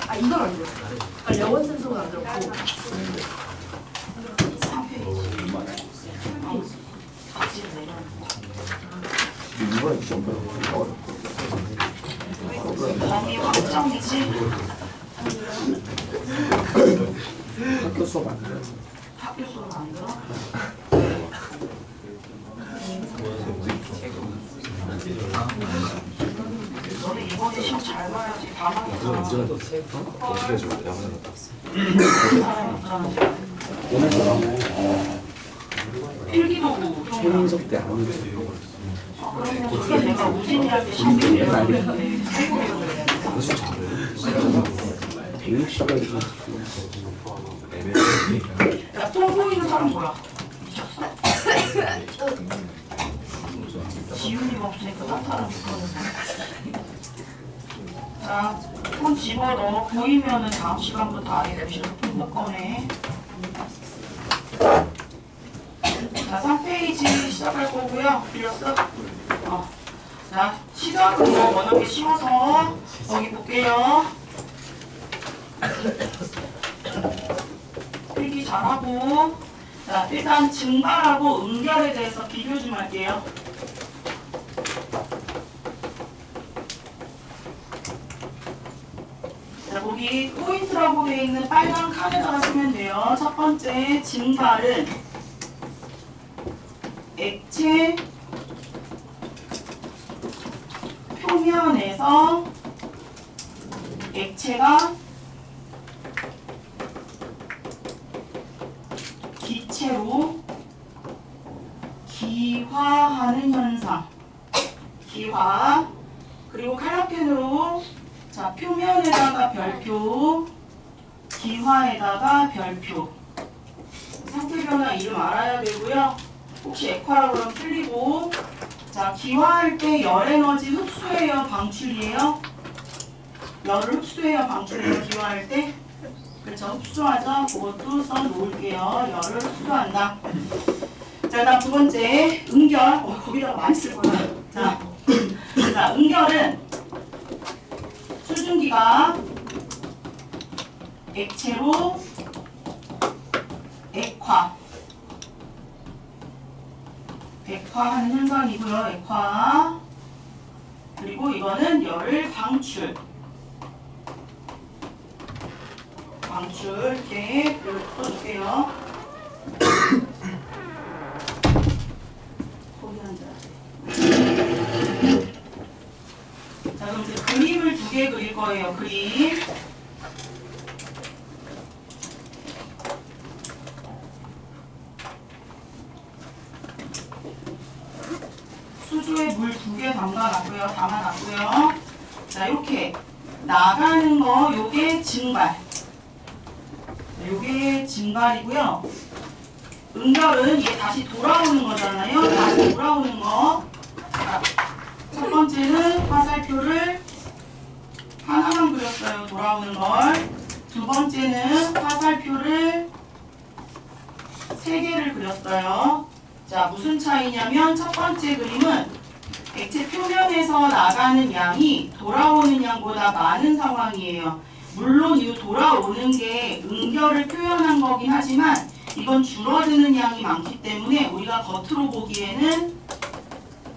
아 이건 안 들었어. 아 영원 센서는 안 들었고. 이번에 시험 범위 확정이지. 학교 수업 안 들어. 학교 수업 안 들어? 너네 이번에 시험 잘 봐야지. 다 망했잖아. 어떻게 해줘? 야간에 갔다 왔어. 오늘 필기도구 최민석 때 아무 그러면 그게 내가 우진이한테 시험 보내는데 무슨 잘해? 160까지 야똥 보이는 사람 뭐야? 미쳤어? 지훈이가 없으니까 딴 사람 있거든. 자, 폰 집어넣어. 보이면은 다음 시간부터 아예 교실에서 폰 꺼내. 자, 3페이지 시작할 거고요. 빌렸어? 자, 시작은 뭐 워낙에 쉬워서 여기 볼게요. 필기 잘하고. 자, 일단 증발하고 응결에 대해서 비교 좀 할게요. 자, 거기 포인트라고 되어 있는 빨간 칸에다가 쓰면 돼요. 첫 번째, 증발은 액체 표면에서 액체가 기체로 기화하는 현상. 기화. 그리고 칼라펜으로 자, 표면에다가 별표, 기화에다가 별표. 상태 변화 이름 알아야 되고요. 혹시 액화라고 그러면 틀리고. 자, 기화할 때 열 에너지 흡수해요, 방출이에요? 열을 흡수해요, 방출해요, 기화할 때? 그렇죠, 흡수하죠. 그것도 써 놓을게요. 열을 흡수한다. 자, 다음 두 번째, 응결. 거기다가 많이 쓸 거야. 자, 응결은 수증기가 액체로 액화하는 현상이고요. 액화. 그리고 이거는 열을 방출 이렇게 써줄게요. 거기 앉아야 돼. 자, 그럼 이제 그림을 두 개 그릴 거예요. 그림. 수조에 물 두 개 담아놨고요. 자, 이렇게 나가는 거, 요게 증발. 요게 증발이고요. 응결은 얘 다시 돌아오는 거잖아요. 다시 돌아오는 거. 자, 첫 번째는 화살표를 하나만 그렸어요. 돌아오는 걸. 두 번째는 화살표를 3개를 그렸어요. 자, 무슨 차이냐면 첫 번째 그림은 액체 표면에서 나가는 양이 돌아오는 양보다 많은 상황이에요. 물론 이 돌아오는 게 응결을 표현한 거긴 하지만 이건 줄어드는 양이 많기 때문에 우리가 겉으로 보기에는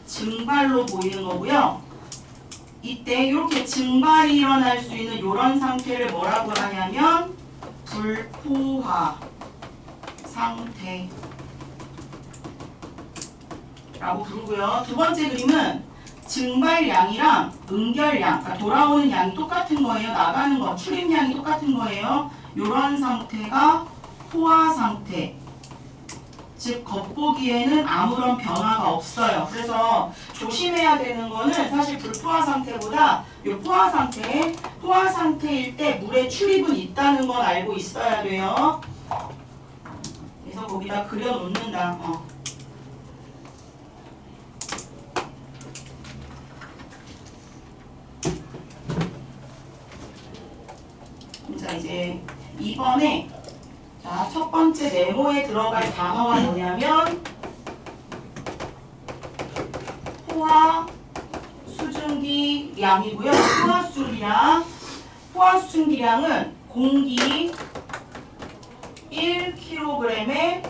증발로 보이는 거고요. 이때 이렇게 증발이 일어날 수 있는 이런 상태를 뭐라고 하냐면 불포화 상태 라고 부르고요. 두 번째 그림은 증발량이랑 응결량, 그러니까 돌아오는 양이 똑같은 거예요. 나가는 거, 출입량이 똑같은 거예요. 이런 상태가 포화 상태. 즉 겉보기에는 아무런 변화가 없어요. 그래서 조심해야 되는 거는 사실 불포화 상태보다 이 포화 상태일 때 물의 출입은 있다는 건 알고 있어야 돼요. 그래서 거기다 그려놓는다. 자, 이제 2번에 자, 첫 번째 네모에 들어갈 단어가 뭐냐면 포화 수증기 공기량이고요. 포화수증기량은 공기 1kg에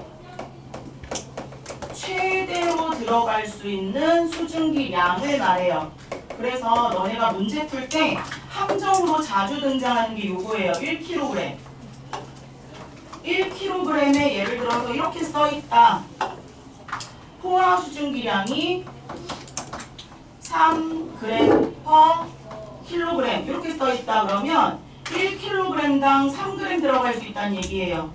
최대로 들어갈 수 있는 수증기량을 말해요. 그래서 너네가 문제 풀 때 함정으로 자주 등장하는 게 요거예요. 1kg. 1kg에 예를 들어서 이렇게 써있다. 포화 수증기량이 3g/kg 이렇게 써있다. 그러면 1kg당 3g 들어갈 수 있다는 얘기예요.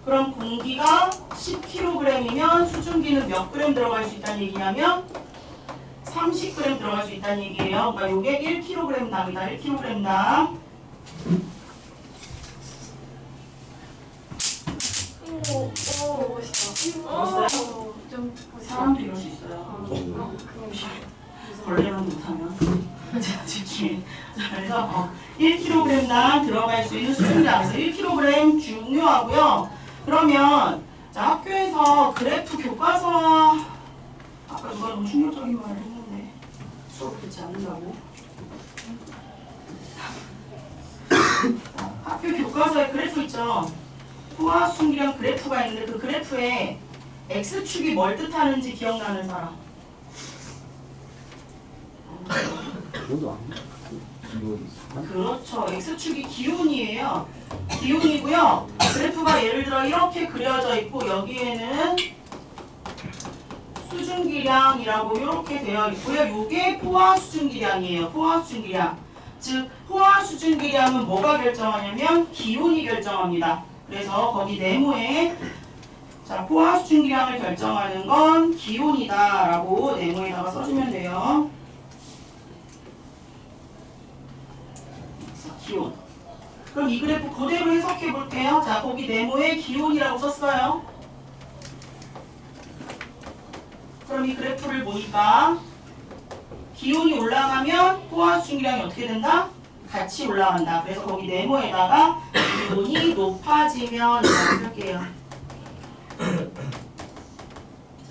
그럼 공기가 10kg이면 수증기는 몇 g 들어갈 수 있다는 얘기냐면 30g 들어갈 수 있다는 얘기예요. 그러니까 요게 1kg당이다. 1kg당. 멋있다. 좀 사람도 이럴 수 있어요. 벌레만 못하면. 자, 그래서 1kg당 들어갈 수 있는 수증기량. 1kg 중요하고요. 그러면 자, 학교에서 그래프 교과서 아까 누가 너무 충격적인 말을 했는데 수업 듣지 않는다고? 학교 교과서에 그래프 있죠? 포화 수증기량 그래프가 있는데 그 그래프에 X축이 뭘 뜻하는지 기억나는 사람? 그것도 안 돼. 그렇죠. X축이 기온이에요. 기온이고요. 그래프가 예를 들어 이렇게 그려져 있고 여기에는 수증기량이라고 이렇게 되어 있고요. 이게 포화 수증기량이에요. 포화 수증기량. 즉 포화 수증기량은 뭐가 결정하냐면 기온이 결정합니다. 그래서 거기 네모에 자, 포화 수증기량을 결정하는 건 기온이다라고 네모에다가 써주면 돼요. 기온. 그럼 이 그래프 그대로 해석해 볼게요. 자, 거기 네모에 기온이라고 썼어요. 그럼 이 그래프를 보니까 기온이 올라가면 포화 수증기량이 어떻게 된다? 같이 올라간다. 그래서 거기 네모에다가 기온이 높아지면 이렇게 할게요. 자,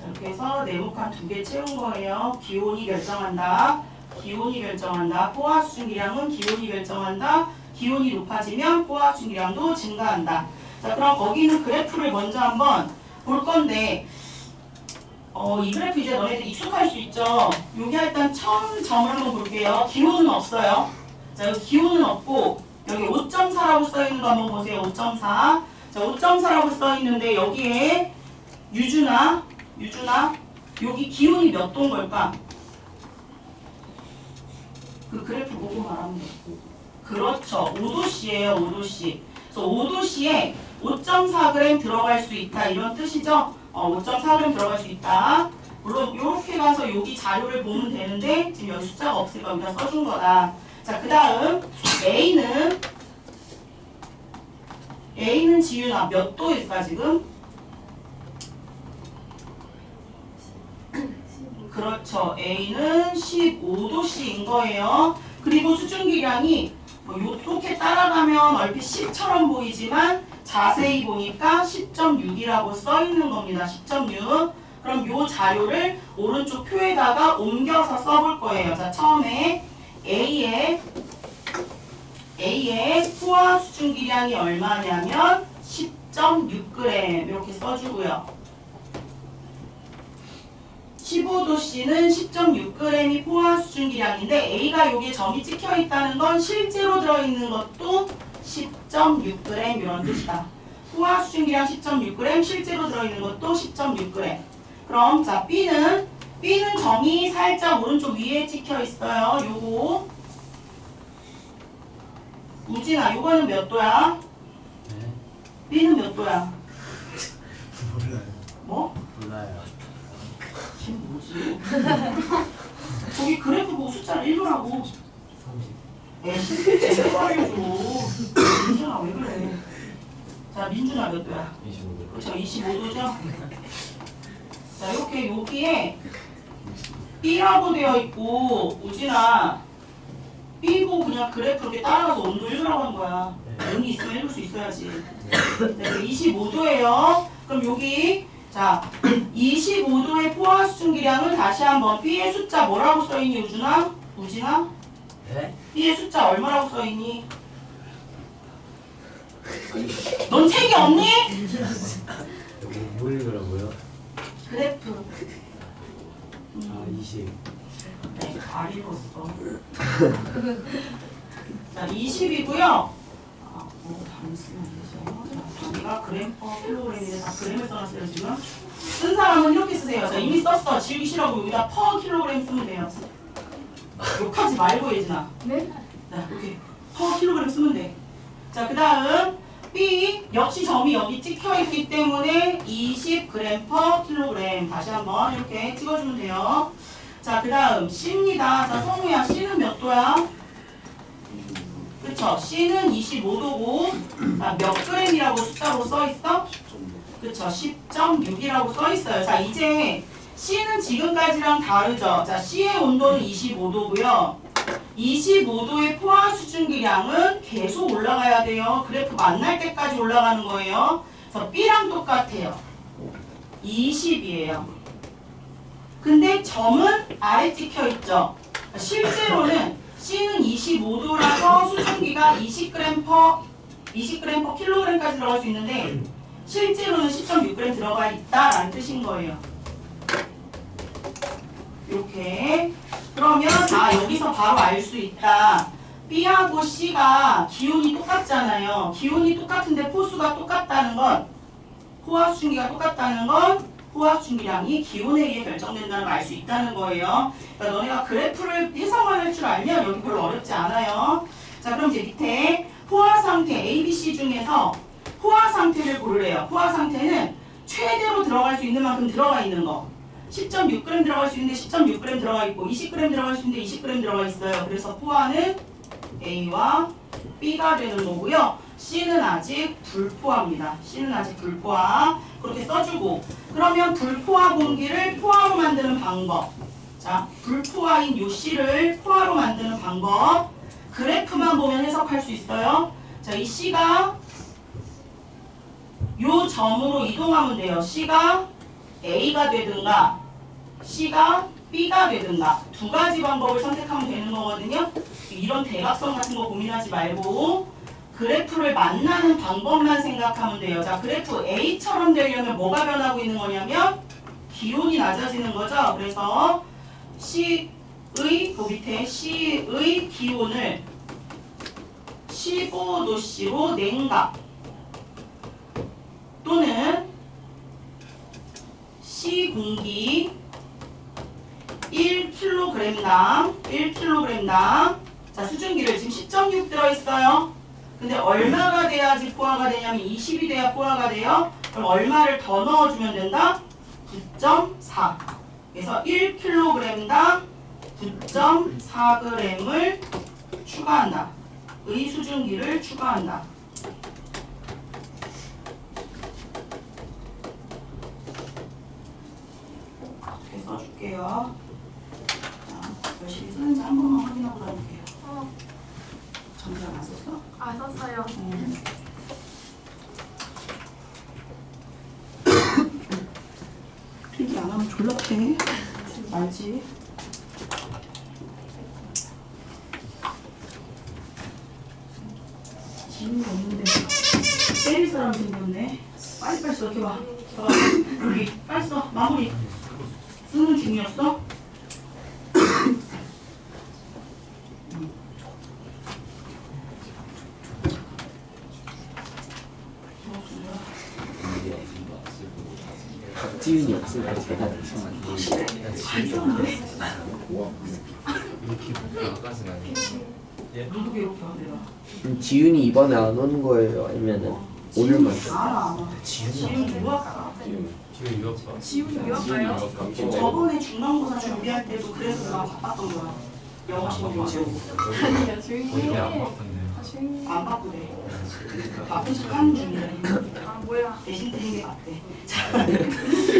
이렇게 해서 네모칸 2개 채운 거예요. 기온이 결정한다. 기온이 결정한다. 포화 수증기량은 기온이 결정한다. 기온이 높아지면 포화 수증기량도 증가한다. 자, 그럼 거기 있는 그래프를 먼저 한번 볼 건데 이 그래프 이제 너네들 익숙할 수 있죠? 여기 일단 처음 점을 한번 볼게요. 기온은 없어요. 자, 여기 기온은 없고 여기 5.4라고 써있는 거 한번 보세요. 5.4. 자, 5.4라고 써있는데 여기에 유준아 여기 기온이 몇 도인 걸까? 그 그래프 보고 말하면 돼. 그렇죠. 5도씨예요. 5도씨. 그래서 5도씨에 5.4g 들어갈 수 있다. 이런 뜻이죠. 5.4g 들어갈 수 있다. 물론 이렇게 가서 여기 자료를 보면 되는데 지금 여기 숫자가 없으니까 여기다 써준 거다. 자, 그 다음 A는 지윤아 몇 도일까 지금? 그렇죠. A는 15도씨인 거예요. 그리고 수증기량이 뭐 이렇게 따라가면 얼핏 10처럼 보이지만 자세히 보니까 10.6이라고 써 있는 겁니다. 10.6. 그럼 이 자료를 오른쪽 표에다가 옮겨서 써볼 거예요. 자, 처음에 A의 포화 수증기량이 얼마냐면 10.6g 이렇게 써주고요. 15도씨는 10.6g이 포화 수증기량인데 A가 여기에 점이 찍혀 있다는 건 실제로 들어있는 것도 10.6g 이런 뜻이다. 포화 수증기량 10.6g, 실제로 들어있는 것도 10.6g. 그럼 자 B는 점이 살짝 오른쪽 위에 찍혀 있어요. 요거 우진아, 요거는 몇 도야? 네. B는 몇 도야? 몰라요. 뭐? 몰라요. 지금 뭐지? 저기 그래프 보고 숫자를 읽으라고. 30. 제대로 알려줘. 민준아 왜 그래? 자, 민준아 몇 도야? 25도. 그렇죠, 25도죠? 자, 이렇게 여기에 B라고 되어 있고 우진아 B 보고 그냥 그래프 이렇게 따라가서 온도 읽으라고 한 거야. 의미 있으면 읽을 수 있어야지. 네, 25도예요. 그럼 여기 자 자, 25도의 포화 수증기량은 다시 한번 B의 숫자 뭐라고 써있니, 우준아? 우진아? 네? B의 숫자 얼마라고 써있니? 넌 책이 없니? 뭐 읽으라고요? 그래프. 아 20. 네, 잘 읽었어. 자, 20이고요. 아, 단위 쓰면 안 되죠. 자, 단위가 그램 퍼 킬로그램인데 다 그램을 써놨어요, 지금. 쓴 사람은 이렇게 쓰세요. 자, 이미 썼어. 지우기 싫어하고 여기다 퍼 킬로그램 쓰면 돼요. 욕하지 말고, 예진아. 네? 자, 이렇게 퍼 킬로그램 쓰면 돼. 자, 그 다음 B 역시 점이 여기 찍혀 있기 때문에 20g 퍼 킬로그램 다시 한번 이렇게 찍어주면 돼요. 자, 그 다음 C입니다. 자, 성우야, C는 몇 도야? 그쵸? C는 25도고 몇 g이라고 숫자로 써있어? 그쵸? 10.6이라고 써있어요. 자, 이제 C는 지금까지랑 다르죠? 자, C의 온도는 25도고요. 25도의 포화 수증기량은 계속 올라가야 돼요. 그래프 만날 때까지 올라가는 거예요. 그래서 B랑 똑같아요. 20이에요. 근데 점은 아래 찍혀 있죠. 실제로는 C는 25도라서 수증기가 20g 퍼 킬로그램까지 들어갈 수 있는데 실제로는 10.6g 들어가 있다라는 뜻인 거예요. 이렇게. 그러면 여기서 바로 알 수 있다. B하고 C가 기온이 똑같잖아요. 기온이 똑같은데 포수가 똑같다는 건, 포화 수증기가 똑같다는 건 포화 수증기량이 기온에 의해 결정된다는 걸 알 수 있다는 거예요. 그러니까 너네가 그래프를 해석만 할 줄 알면 여기 별로 어렵지 않아요. 자, 그럼 이제 밑에 포화 상태 A, B, C 중에서 포화 상태를 고르래요. 포화 상태는 최대로 들어갈 수 있는 만큼 들어가 있는 거. 10.6g 들어갈 수 있는데 10.6g 들어가 있고 20g 들어갈 수 있는데 20g 들어가 있어요. 그래서 포화는 A와 B가 되는 거고요. C는 아직 불포화입니다. C는 아직 불포화. 그렇게 써주고, 그러면 불포화 공기를 포화로 만드는 방법. 자, 불포화인 요 C를 포화로 만드는 방법. 그래프만 보면 해석할 수 있어요. 자, 이 C가 요 점으로 이동하면 돼요. C가 A가 되든가 C가 B가 되든가 두 가지 방법을 선택하면 되는 거거든요. 이런 대각선 같은 거 고민하지 말고 그래프를 만나는 방법만 생각하면 돼요. 자, 그래프 A처럼 되려면 뭐가 변하고 있는 거냐면 기온이 낮아지는 거죠. 그래서 C의 그 밑에 C의 기온을 15도씨로 냉각 또는 C 공기 1kg당 자, 수증기를 지금 10.6 들어있어요. 근데 얼마가 돼야지 포화가 되냐면 20이 돼야 포화가 돼요. 그럼 얼마를 더 넣어주면 된다? 9.4. 그래서 1kg당 9.4g을 추가한다. 의 수증기를 추가한다. 이렇게 써줄게요. 자, 열심히 쓰는지 한 번만 확인하고 나올게요. 정리가 안 썼어? 썼어요. 필기 안 하면 졸라 패. 알지? 지는 게 없는데 때릴 사람 생겼네. 빨리빨리 써. 이렇게 봐. 봐봐. 여기 빨리 써. 마무리. 쓰는 중이었어? 지윤이 없으니까 제가 대충 누구 괴롭혀 내가? 지윤이 이번에 안 오는 거예요? 아니면은 오늘만? 알아. 지금 누가 가? 지훈이 유학가요? 저번에 중간고사 준비할 때도 그래서 내가 바빴던 거야. 영어 시험 보고. 아니요, 조용히 해. 조용히 해. 안 바쁘대. 바쁜 척 하는 중이래. 뭐야. 대신 드린 게 맞대.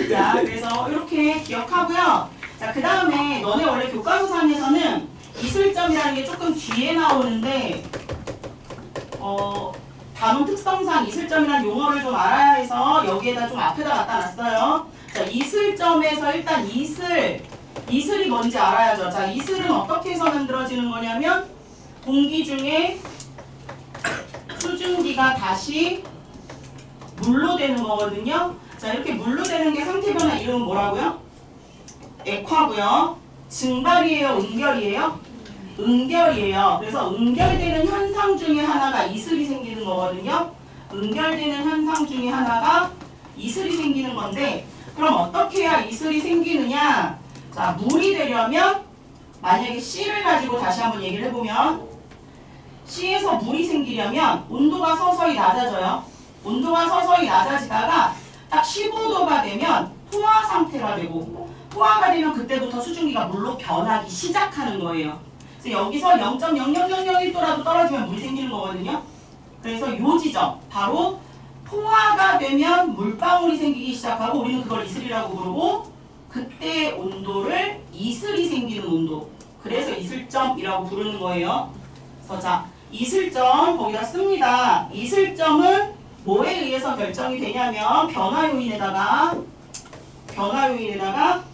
자, 그래서 이렇게 기억하고요. 자, 그 다음에 너네 원래 교과서상에서는 기술점이라는 게 조금 뒤에 나오는데 단원 특성상 이슬점이라는 용어를 좀 알아야 해서 여기에다 좀 앞에다 갖다 놨어요. 자, 이슬점에서 일단 이슬이 뭔지 알아야죠. 자, 이슬은 어떻게 해서 만들어지는 거냐면 공기 중에 수증기가 다시 물로 되는 거거든요. 자, 이렇게 물로 되는 게 상태 변화 이름은 뭐라고요? 액화고요. 증발이에요, 응결이에요? 응결이에요. 그래서 응결되는 현상 중에 하나가 이슬이 생기는 거거든요. 응결되는 현상 중에 하나가 이슬이 생기는 건데, 그럼 어떻게 해야 이슬이 생기느냐? 자, 물이 되려면 만약에 C를 가지고 다시 한번 얘기를 해보면 C에서 물이 생기려면 온도가 서서히 낮아져요. 온도가 서서히 낮아지다가 딱 15도가 되면 포화 상태가 되고, 포화가 되면 그때부터 수증기가 물로 변하기 시작하는 거예요. 그래서 여기서 0.00001도라도 떨어지면 물이 생기는 거거든요. 그래서 요 지점, 바로 포화가 되면 물방울이 생기기 시작하고, 우리는 그걸 이슬이라고 부르고, 그때 온도를 이슬이 생기는 온도, 그래서 이슬점이라고 부르는 거예요. 그래서 자, 이슬점 거기다 씁니다. 이슬점은 뭐에 의해서 결정이 되냐면 변화 요인에다가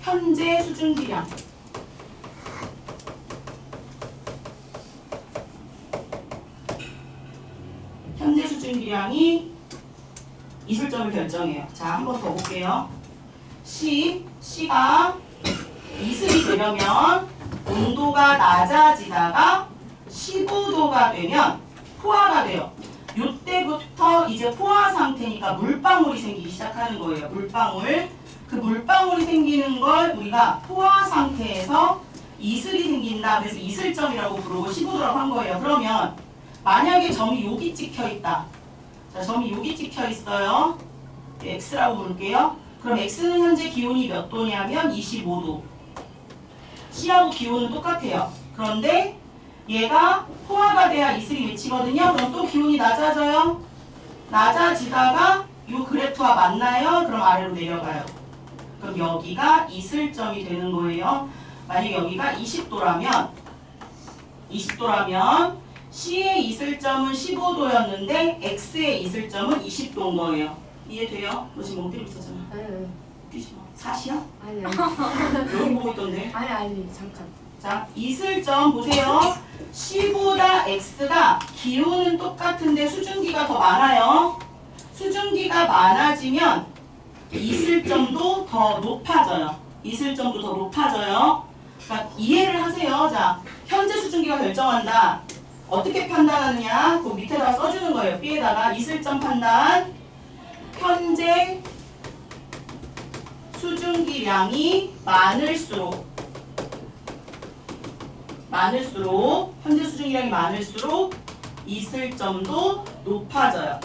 현재 수증기량, 현재 수증기량이 이슬점을 결정해요. 자, 한 번 더 볼게요. C가 이슬이 되려면 온도가 낮아지다가 15도가 되면 포화가 돼요. 이때부터 이제 포화 상태니까 물방울이 생기기 시작하는 거예요. 물방울. 그 물방울이 생기는 걸 우리가 포화 상태에서 이슬이 생긴다. 그래서 이슬점이라고 부르고 15도라고 한 거예요. 그러면 만약에 점이 여기 찍혀 있다. 자, 점이 여기 찍혀 있어요. X라고 부를게요. 그럼 X는 현재 기온이 몇 도냐면 25도. C하고 기온은 똑같아요. 그런데 얘가 포화가 돼야 이슬이 맺히거든요. 그럼 또 기온이 낮아져요. 낮아지다가 이 그래프와 만나요. 그럼 아래로 내려가요. 그럼 여기가 이슬점이 되는 거예요. 만약에 여기가 20도라면 C의 이슬점은 15도였는데 X의 이슬점은 20도인 거예요. 이해돼요? 너 지금 멍 때리고 있었잖아. 아니 뛰지 마. 사시야? 아니 여기 보고 있던데. 아니 잠깐. 자, 이슬점 보세요. C보다 X가 기온은 똑같은데 수증기가 더 많아요. 수증기가 많아지면 이슬점도 더 높아져요. 이슬점도 더 높아져요. 그러니까 이해를 하세요. 자, 현재 수증기가 결정한다. 어떻게 판단하느냐? 그 밑에다가 써주는 거예요. B에다가 이슬점 판단. 현재 수증기량이 많을수록 현재 수증기량이 많을수록 이슬점도 높아져요.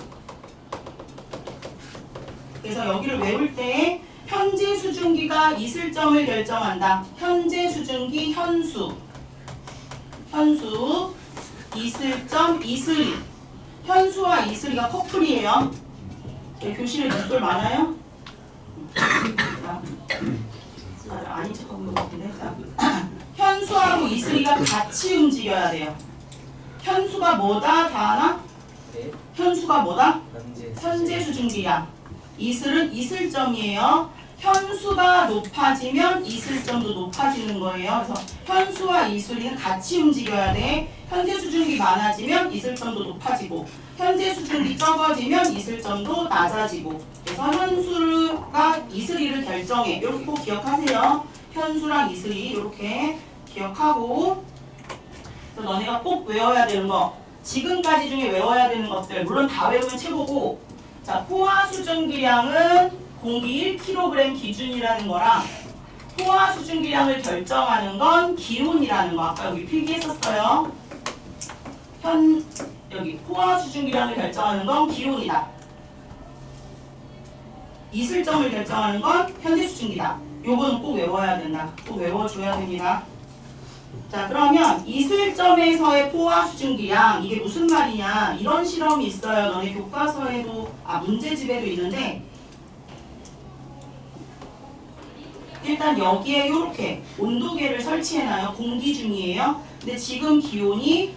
그래서 여기를 외울 때 현재 수증기가 이슬점을 결정한다. 현재 수증기 현수, 이슬점, 이슬이. 현수와 이슬이가 커플이에요. 교실에 칫솔 많아요? 아닌 척하고 있는 것 같은데. 현수하고 이슬이가 같이 움직여야 돼요. 현수가 뭐다? 다 아나? 네. 현수가 뭐다? 현재 현재 수증기량. 이슬은 이슬점이에요. 현수가 높아지면 이슬점도 높아지는 거예요. 그래서 현수와 이슬이는 같이 움직여야 돼. 현재 수증기 많아지면 이슬점도 높아지고, 현재 수증기 적어지면 이슬점도 낮아지고. 그래서 현수가 이슬이를 결정해. 이렇게 꼭 기억하세요. 현수랑 이슬이 이렇게 기억하고. 그래서 너네가 꼭 외워야 되는 거, 지금까지 중에 외워야 되는 것들, 물론 다 외우면 최고고. 자, 포화 수증기량은 공기 1kg 기준이라는 거랑 포화 수증기량을 결정하는 건 기온이라는 거. 아까 여기 필기했었어요. 여기 포화 수증기량을 결정하는 건 기온이다. 이슬점을 결정하는 건 현재 수증기다. 요거는 꼭 외워야 된다. 꼭 외워줘야 됩니다. 자, 그러면 이슬점에서의 포화 수증기량, 이게 무슨 말이냐? 이런 실험이 있어요. 너네 교과서에도, 문제집에도 있는데, 일단 여기에 이렇게 온도계를 설치해놔요. 공기 중이에요. 근데 지금 기온이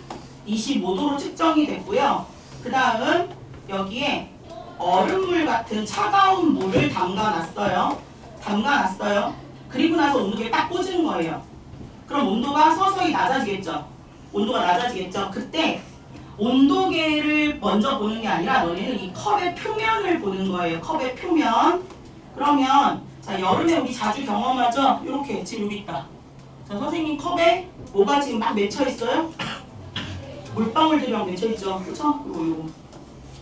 25도로 측정이 됐고요. 그 다음 여기에 얼음물 같은 차가운 물을 담가놨어요. 그리고 나서 온도계에 딱 꽂은 거예요. 그럼 온도가 서서히 낮아지겠죠. 그때 온도계를 먼저 보는 게 아니라 너네는 이 컵의 표면을 보는 거예요. 컵의 표면. 그러면 자, 여름에 우리 자주 경험하죠? 이렇게 지금 여기 있다. 자, 선생님 컵에 뭐가 지금 막 맺혀 있어요? 물방울들이 막 맺혀 있죠. 그렇죠? 요거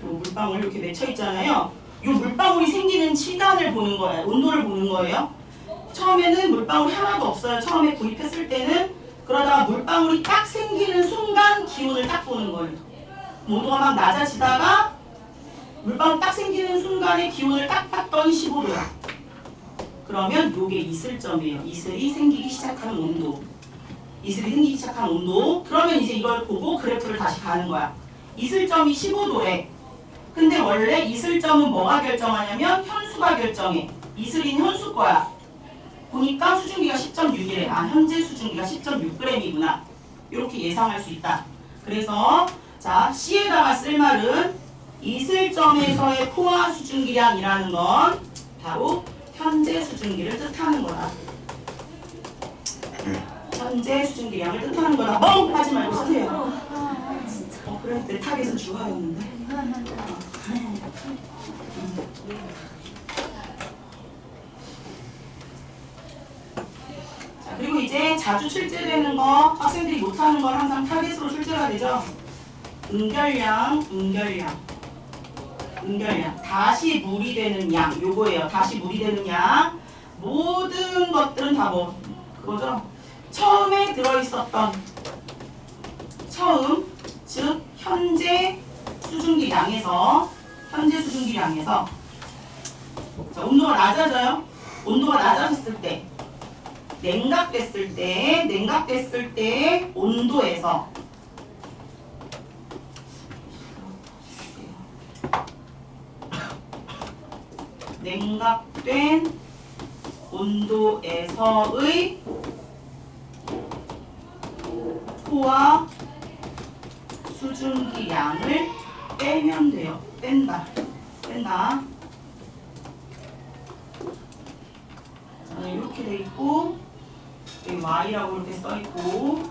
물방울 이렇게 맺혀 있잖아요. 요 물방울이 생기는 시간을 보는 거예요. 온도를 보는 거예요. 처음에는 물방울이 하나도 없어요. 처음에 구입했을 때는. 그러다가 물방울이 딱 생기는 순간 기온을 딱 보는 거예요. 온도가 막 낮아지다가 물방울 딱 생기는 순간에 기온을 딱 봤더니 15도야. 그러면 요게 이슬점이에요. 이슬이 생기기 시작하는 온도. 그러면 이제 이걸 보고 그래프를 다시 가는 거야. 이슬점이 15도래. 근데 원래 이슬점은 뭐가 결정하냐면 현수가 결정해. 이슬인 현수 거야. 보니까 수증기가 10.6이래. 아, 현재 수증기가 10.6g이구나. 이렇게 예상할 수 있다. 그래서 자, C에다가 쓸 말은 이슬점에서의 포화 수증기량이라는 건 바로 현재 수증기를 뜻하는 거다. 현재 수증기량을 뜻하는 거다. 멍! 하지 말고 쓰세요. 그래, 내 타겟은 주화였는데. 자, 그리고 이제 자주 출제되는 거, 학생들이 못하는 걸 항상 타겟으로 출제가 되죠. 응결량. 다시 물이 되는 양. 요거예요. 다시 물이 되는 양. 모든 것들은 다 뭐, 그거죠. 처음에 들어있었던, 즉, 현재 수증기량에서 자, 온도가 낮아져요. 온도가 낮아졌을 때, 냉각됐을 때 온도에서 냉각된 온도에서의 포화 수증기량을 빼면 돼요. 뺀다. 이렇게 돼 있고, 여기 Y라고 이렇게 써 있고,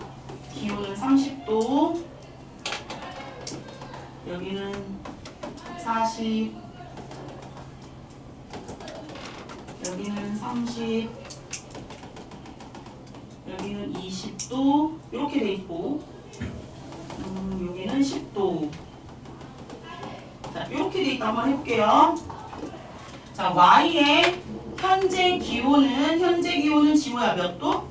기온은 30도, 여기는 40, 여기는 30, 여기는 20도 이렇게 돼 있고, 여기는 10도. 자, 이렇게 돼 있다. 한번 해볼게요. 자, Y의 현재 기온은 지호야 몇 도?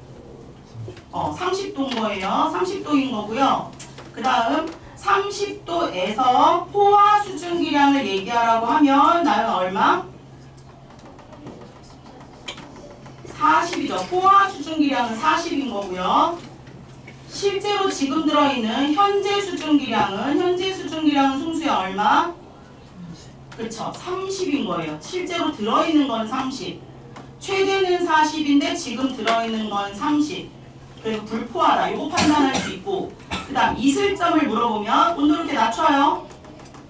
30도인 거예요. 30도인 거고요. 그 다음 30도에서 포화 수증기량을 얘기하라고 하면 나는 얼마? 40이죠. 포화 수증기량은 40인 거고요. 실제로 지금 들어있는 현재 수증기량은 승수야 얼마? 그렇죠. 30인 거예요. 실제로 들어있는 건 30. 최대는 40인데 지금 들어있는 건 30. 그래서 불포화다. 이거 판단할 수 있고, 그 다음 이슬점을 물어보면 온도 이렇게 낮춰요.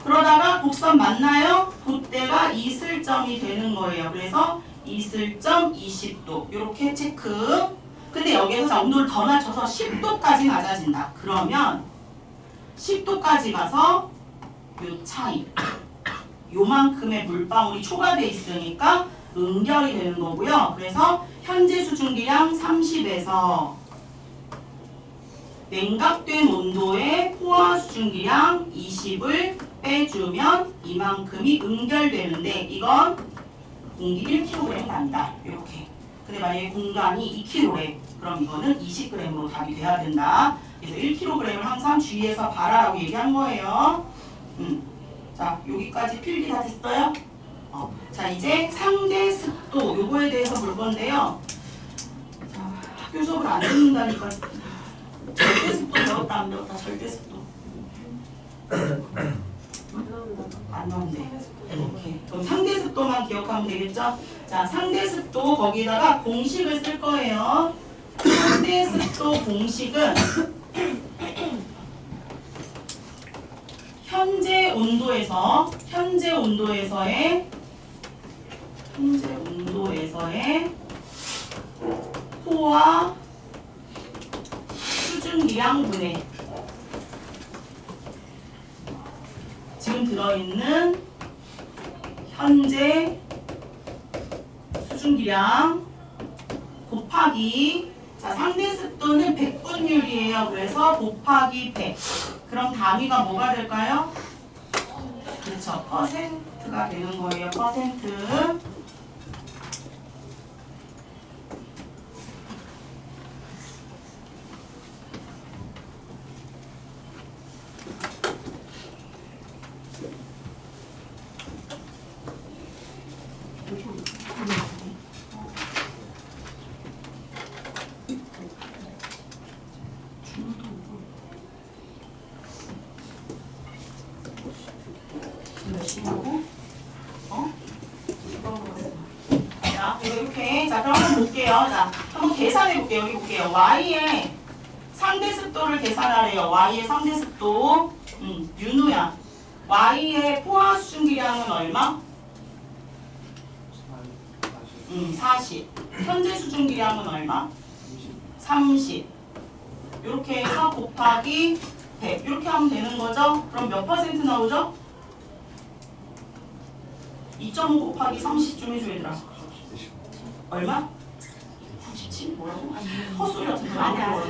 그러다가 곡선 만나요? 그때가 이슬점이 되는 거예요. 그래서 이슬점 20도 이렇게 체크. 근데 여기에서 자, 온도를 더 낮춰서 10도까지 낮아진다. 그러면 10도까지 가서 요 차이, 요만큼의 물방울이 초과돼 있으니까 응결이 되는 거고요. 그래서 현재 수증기량 30에서 냉각된 온도의 포화 수증기량 20을 빼주면 이만큼이 응결되는데, 이건 공기 1kg 난다. 이렇게. 근데 만약에 공간이 2kg래. 그럼 이거는 20g으로 답이 돼야 된다. 그래서 1kg을 항상 주의해서 봐라라고 얘기한 거예요. 자, 여기까지 필기 다 됐어요? 자, 이제 상대 습도 요거에 대해서 볼 건데요. 자, 학교 수업을 안 듣는다니까. 절대 습도 배웠다 안 배웠다. 절대 습도. 안 나온대. 이렇게. 그럼 상대 습도만 기억하면 되겠죠? 자, 상대 습도 거기다가 공식을 쓸 거예요. 상대 습도 공식은 현재 현재 온도에서의 포와 수증기량분해 지금 들어있는 현재 수증기량 곱하기 자 상대 습도는 100분율이에요. 그래서 곱하기 100. 그럼 단위가 뭐가 될까요? 그렇죠. 퍼센트가 되는 거예요. 퍼센트. 자, 이렇게. 자, 그럼 한번 볼게요. 자, 한번 계산해 볼게요. 여기 볼게요. Y의 상대 습도를 계산하래요. Y의 상대 습도. 윤우야. Y의 포화 수증기량은 얼마? 40. 현재 수증기량은 얼마? 30. 이렇게 해서 곱하기 100. 이렇게 하면 되는 거죠? 그럼 몇 퍼센트 나오죠? 2.5 곱하기 30좀 해줘 얘들아. 얼마? 37? 뭐라고? 헛소리 같은 거 아니야.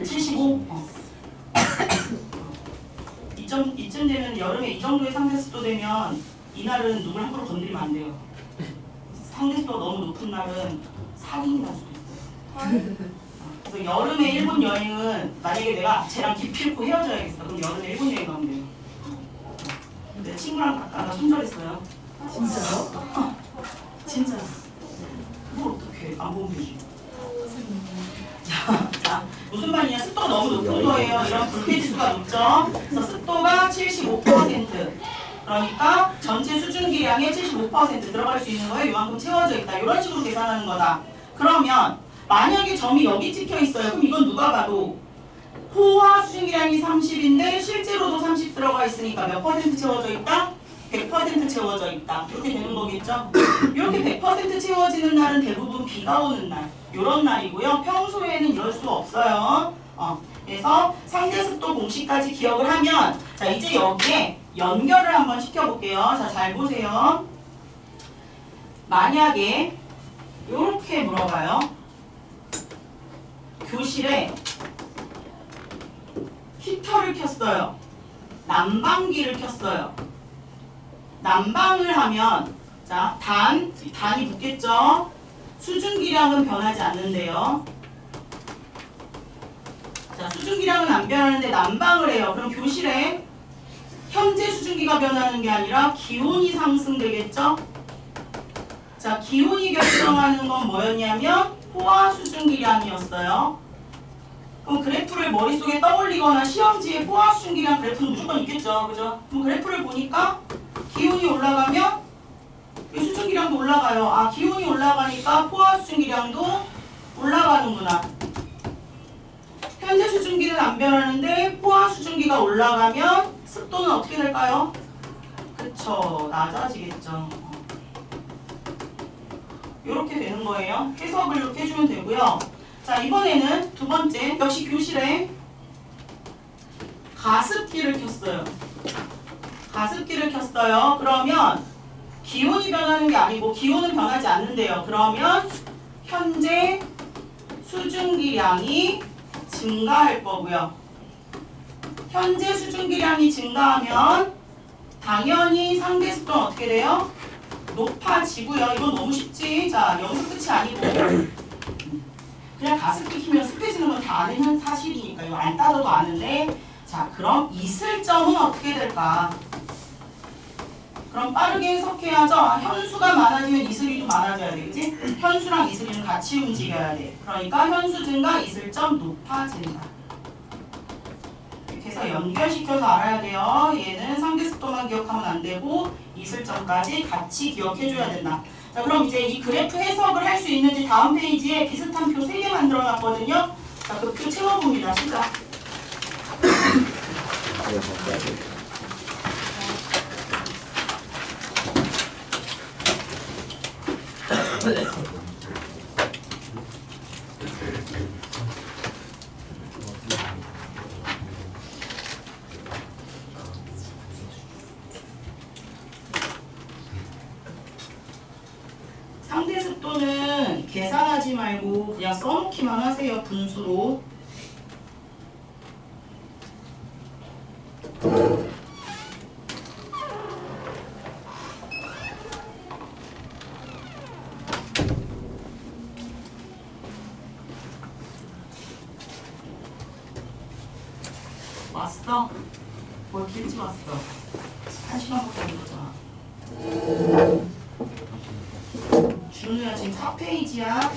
75? 이쯤 되면 여름에 이 정도의 상대 습도 되면 이날은 누굴 함부로 건드리면 안 돼요. 상대 습도가 너무 높은 날은 살인이 날 수도 있어요. 그래서 여름에 일본 여행은 만약에 내가 쟤랑 기필코 헤어져야겠어. 그럼 여름에 일본 여행 가면 돼요. 내 친구랑 아까 나 손절했어요. 진짜요? 진짜. 뭘 어떡해. 안 보면 되지. 자, 무슨 말이냐. 습도가 너무 높은 거예요. 이런 불쾌지수가 높죠. 그래서 습도가 75%. 그러니까 전체 수증기량의 75% 들어갈 수 있는 거에 이만큼 채워져 있다. 이런 식으로 계산하는 거다. 그러면 만약에 점이 여기 찍혀 있어요. 그럼 이건 누가 봐도 포화 수증기량이 30인데 실제로도 30 들어가 있으니까 몇 퍼센트 채워져 있다? 100% 채워져 있다. 이렇게 되는 거겠죠? 이렇게 100% 채워지는 날은 대부분 비가 오는 날. 이런 날이고요. 평소에는 이럴 수 없어요. 그래서 상대습도 공식까지 기억을 하면 자 이제 여기에 연결을 한번 시켜볼게요. 자, 잘 보세요. 만약에 이렇게 물어봐요. 교실에 히터를 켰어요. 난방기를 켰어요. 난방을 하면 자, 단이 붙겠죠? 수증기량은 변하지 않는데요. 자, 수증기량은 안 변하는데 난방을 해요. 그럼 교실에 현재 수증기가 변하는 게 아니라 기온이 상승되겠죠? 자, 기온이 결정하는 건 뭐였냐면 포화 수증기량이었어요. 그럼 그래프를 머릿속에 떠올리거나 시험지에 포화 수증기량 그래프는 무조건 있겠죠. 그죠? 그럼 그래프를 보니까 기온이 올라가면 이 수증기량도 올라가요. 아, 기온이 올라가니까 포화 수증기량도 올라가는구나. 현재 수증기는 안 변하는데 포화 수증기가 올라가면 습도는 어떻게 될까요? 그쵸, 낮아지겠죠. 이렇게 되는 거예요. 해석을 이렇게 해주면 되고요. 자, 이번에는 두 번째, 역시 교실에 가습기를 켰어요. 가습기를 켰어요. 그러면 기온이 변하는 게 아니고 기온은 변하지 않는데요. 그러면 현재 수증기량이 증가할 거고요. 현재 수증기량이 증가하면 당연히 상대 습도는 어떻게 돼요? 높아지고요. 이건 너무 쉽지. 자, 여기서 끝이 아니고 그냥 가습기 키면 습해지는 건 다 아는 사실이니까 이거 안 따져도 아는데 자, 그럼 이슬점은 어떻게 될까? 그럼 빠르게 해석해야죠. 현수가 많아지면 이슬이도 많아져야 돼. 그치? 현수랑 이슬이는 같이 움직여야 돼. 그러니까 현수 증가, 이슬점 높아진다. 이렇게 해서 연결시켜서 알아야 돼요. 얘는 상대습도만 기억하면 안 되고 이슬점까지 같이 기억해줘야 된다. 자, 그럼 이제 이 그래프 해석을 할 수 있는지 다음 페이지에 비슷한 표 3개 만들어 놨거든요. 자, 그 표 채워봅니다. 시작. 말고 그냥 써놓기만 하세요. 분수로. 왔어? 뭘 이렇게 일찍 왔어? 1시간밖에 안 되잖아. 준우야 지금 4페이지야.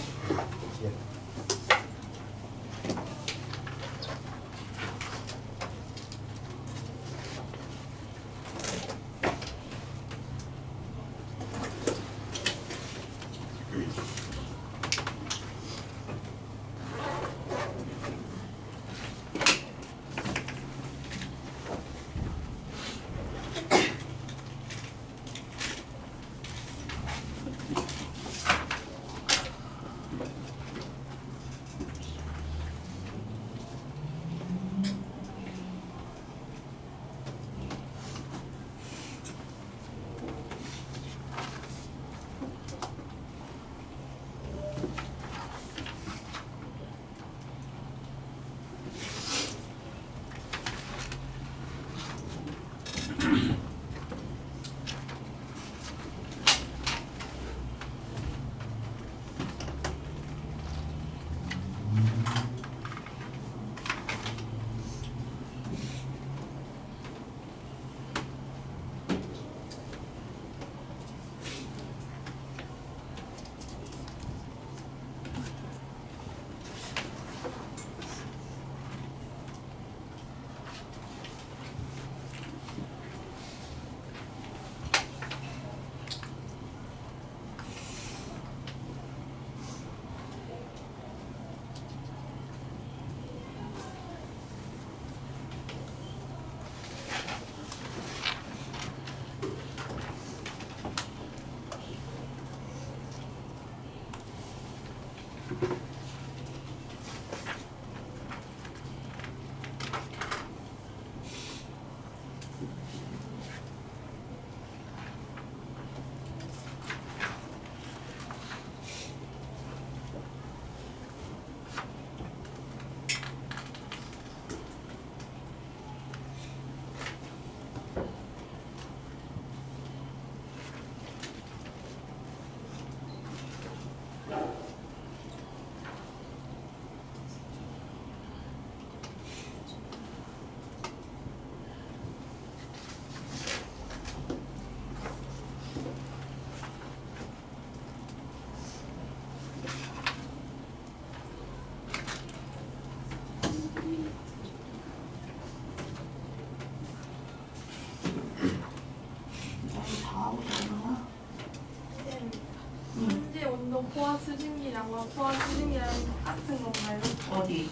현재 온도 포화 수증기량과 포화 수증기량 똑같은 건가요? 어디?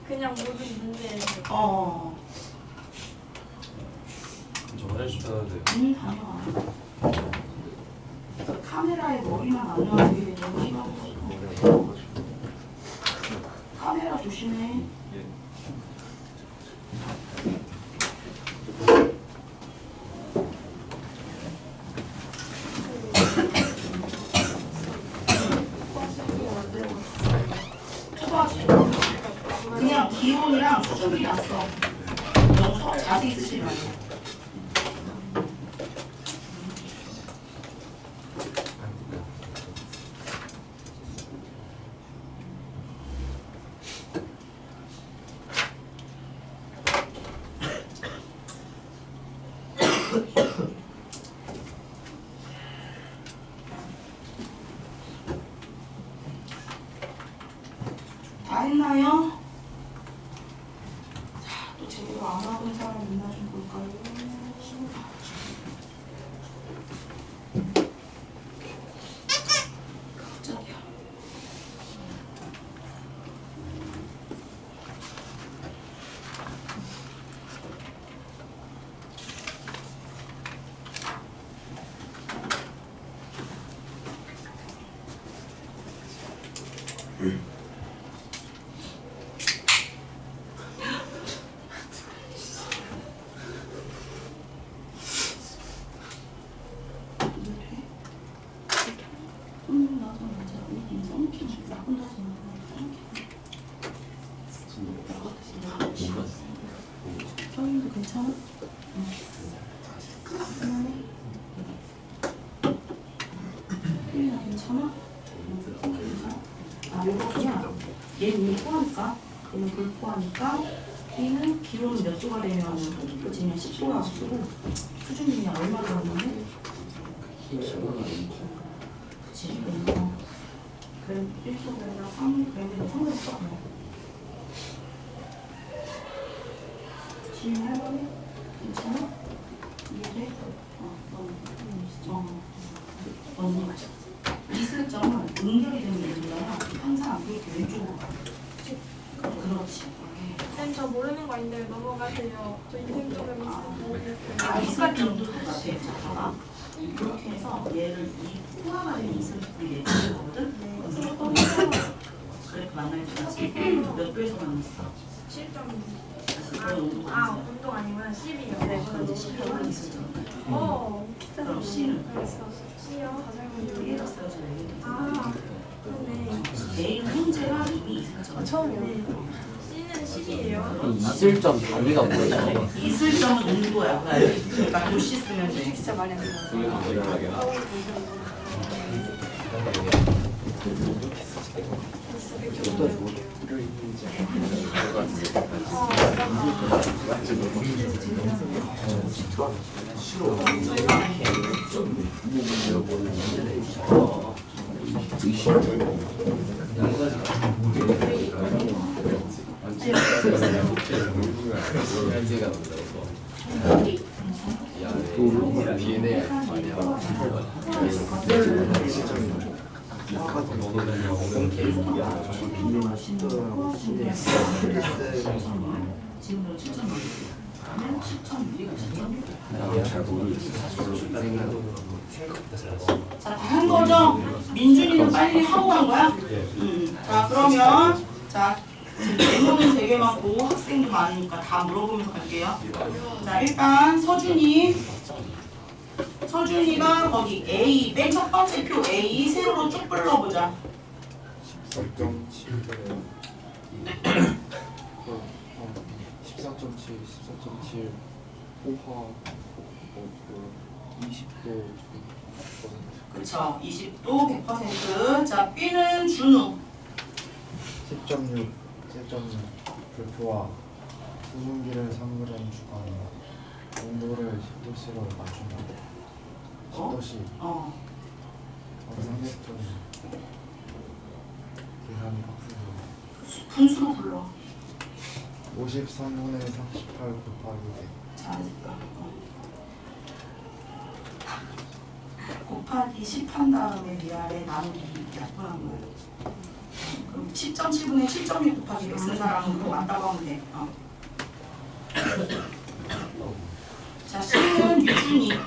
그냥 모든 문제에서. 저번에 주셨는데 당연하네. 카메라에 머리만 안 나오게 너무 심하고. 카메라 조심해. 초과지. 그냥 기온이랑 수증기랑 써. 너무 자세히 쓰지 말고. 다 했나요? 자, 또 제대로 안 하던 사람 있나 좀 볼까요? 깜짝이야. 괜찮아? 응. 그만해. 혜민아 괜찮아? 아 요거 그냥 얘는 포하니까 얘는 불포하니까 B는 기호는 몇 도가 되면 그치 그냥 10도라고 쓰고 수준이 그냥 얼마 들었는데? 그치 그러니까 그래 1도에다 3g에다 3g 써 지금 해보니? 괜찮아? 이해돼? 언니 이슬점은 응결이 되는 얘기잖아. 항상 그렇게 왼쪽으로 가. 그렇지. 쌤, 저 모르는 거 있는데 넘어가세요. 저 인생적인 아, 이슬점도 똑같아. 자, 봐봐. 이렇게 해서 얘를 이 포화가 되는 이슬점을 얘기하는 거거든? 그래, 만날지. 몇 도에서 만났어? 7.2. 운동 아니면 10이요. 네, 그럼 이제 10도가 이슬점. 그럼 C는? C요? 얘가 쓰여져 그러네. A는 현재가 이미 이슬점. 처음이요. C는 10이에요. 이슬점 단위가 뭐예요? 이슬점은 온도야. 그러니까 도시 쓰면 돼. 진짜 말이 안 돼. 지금도 7.6. 그러면 10.6이가 10.6. 자, 다 한 거죠? 민준이는 빨리 하고 간 거야? 자, 그러면 자, 질문은 되게 많고 학생도 많으니까 다 물어보면서 갈게요. 자, 일단 서준이가 거기 A, 맨 첫 번째 표 A 세로로 쭉 불러보자. 14.7 호화 20도 그쵸, 20도 100%. 자, B는 준우. 10.6 불포화 수증기를 3g 주간에 온도를 10도씨로 맞추면 10도씨 상식적인 계산이 빡세서 분수로 불러. 53분의 38 곱하기 100 잘했어. 곱하기 10 한 다음에 위아래 나누기 약분한 거야. 그럼 10.7분의 7.6 곱하기 100 쓴 사람은 그거 맞다고 하면 돼. 자, C는 유준이. 14.7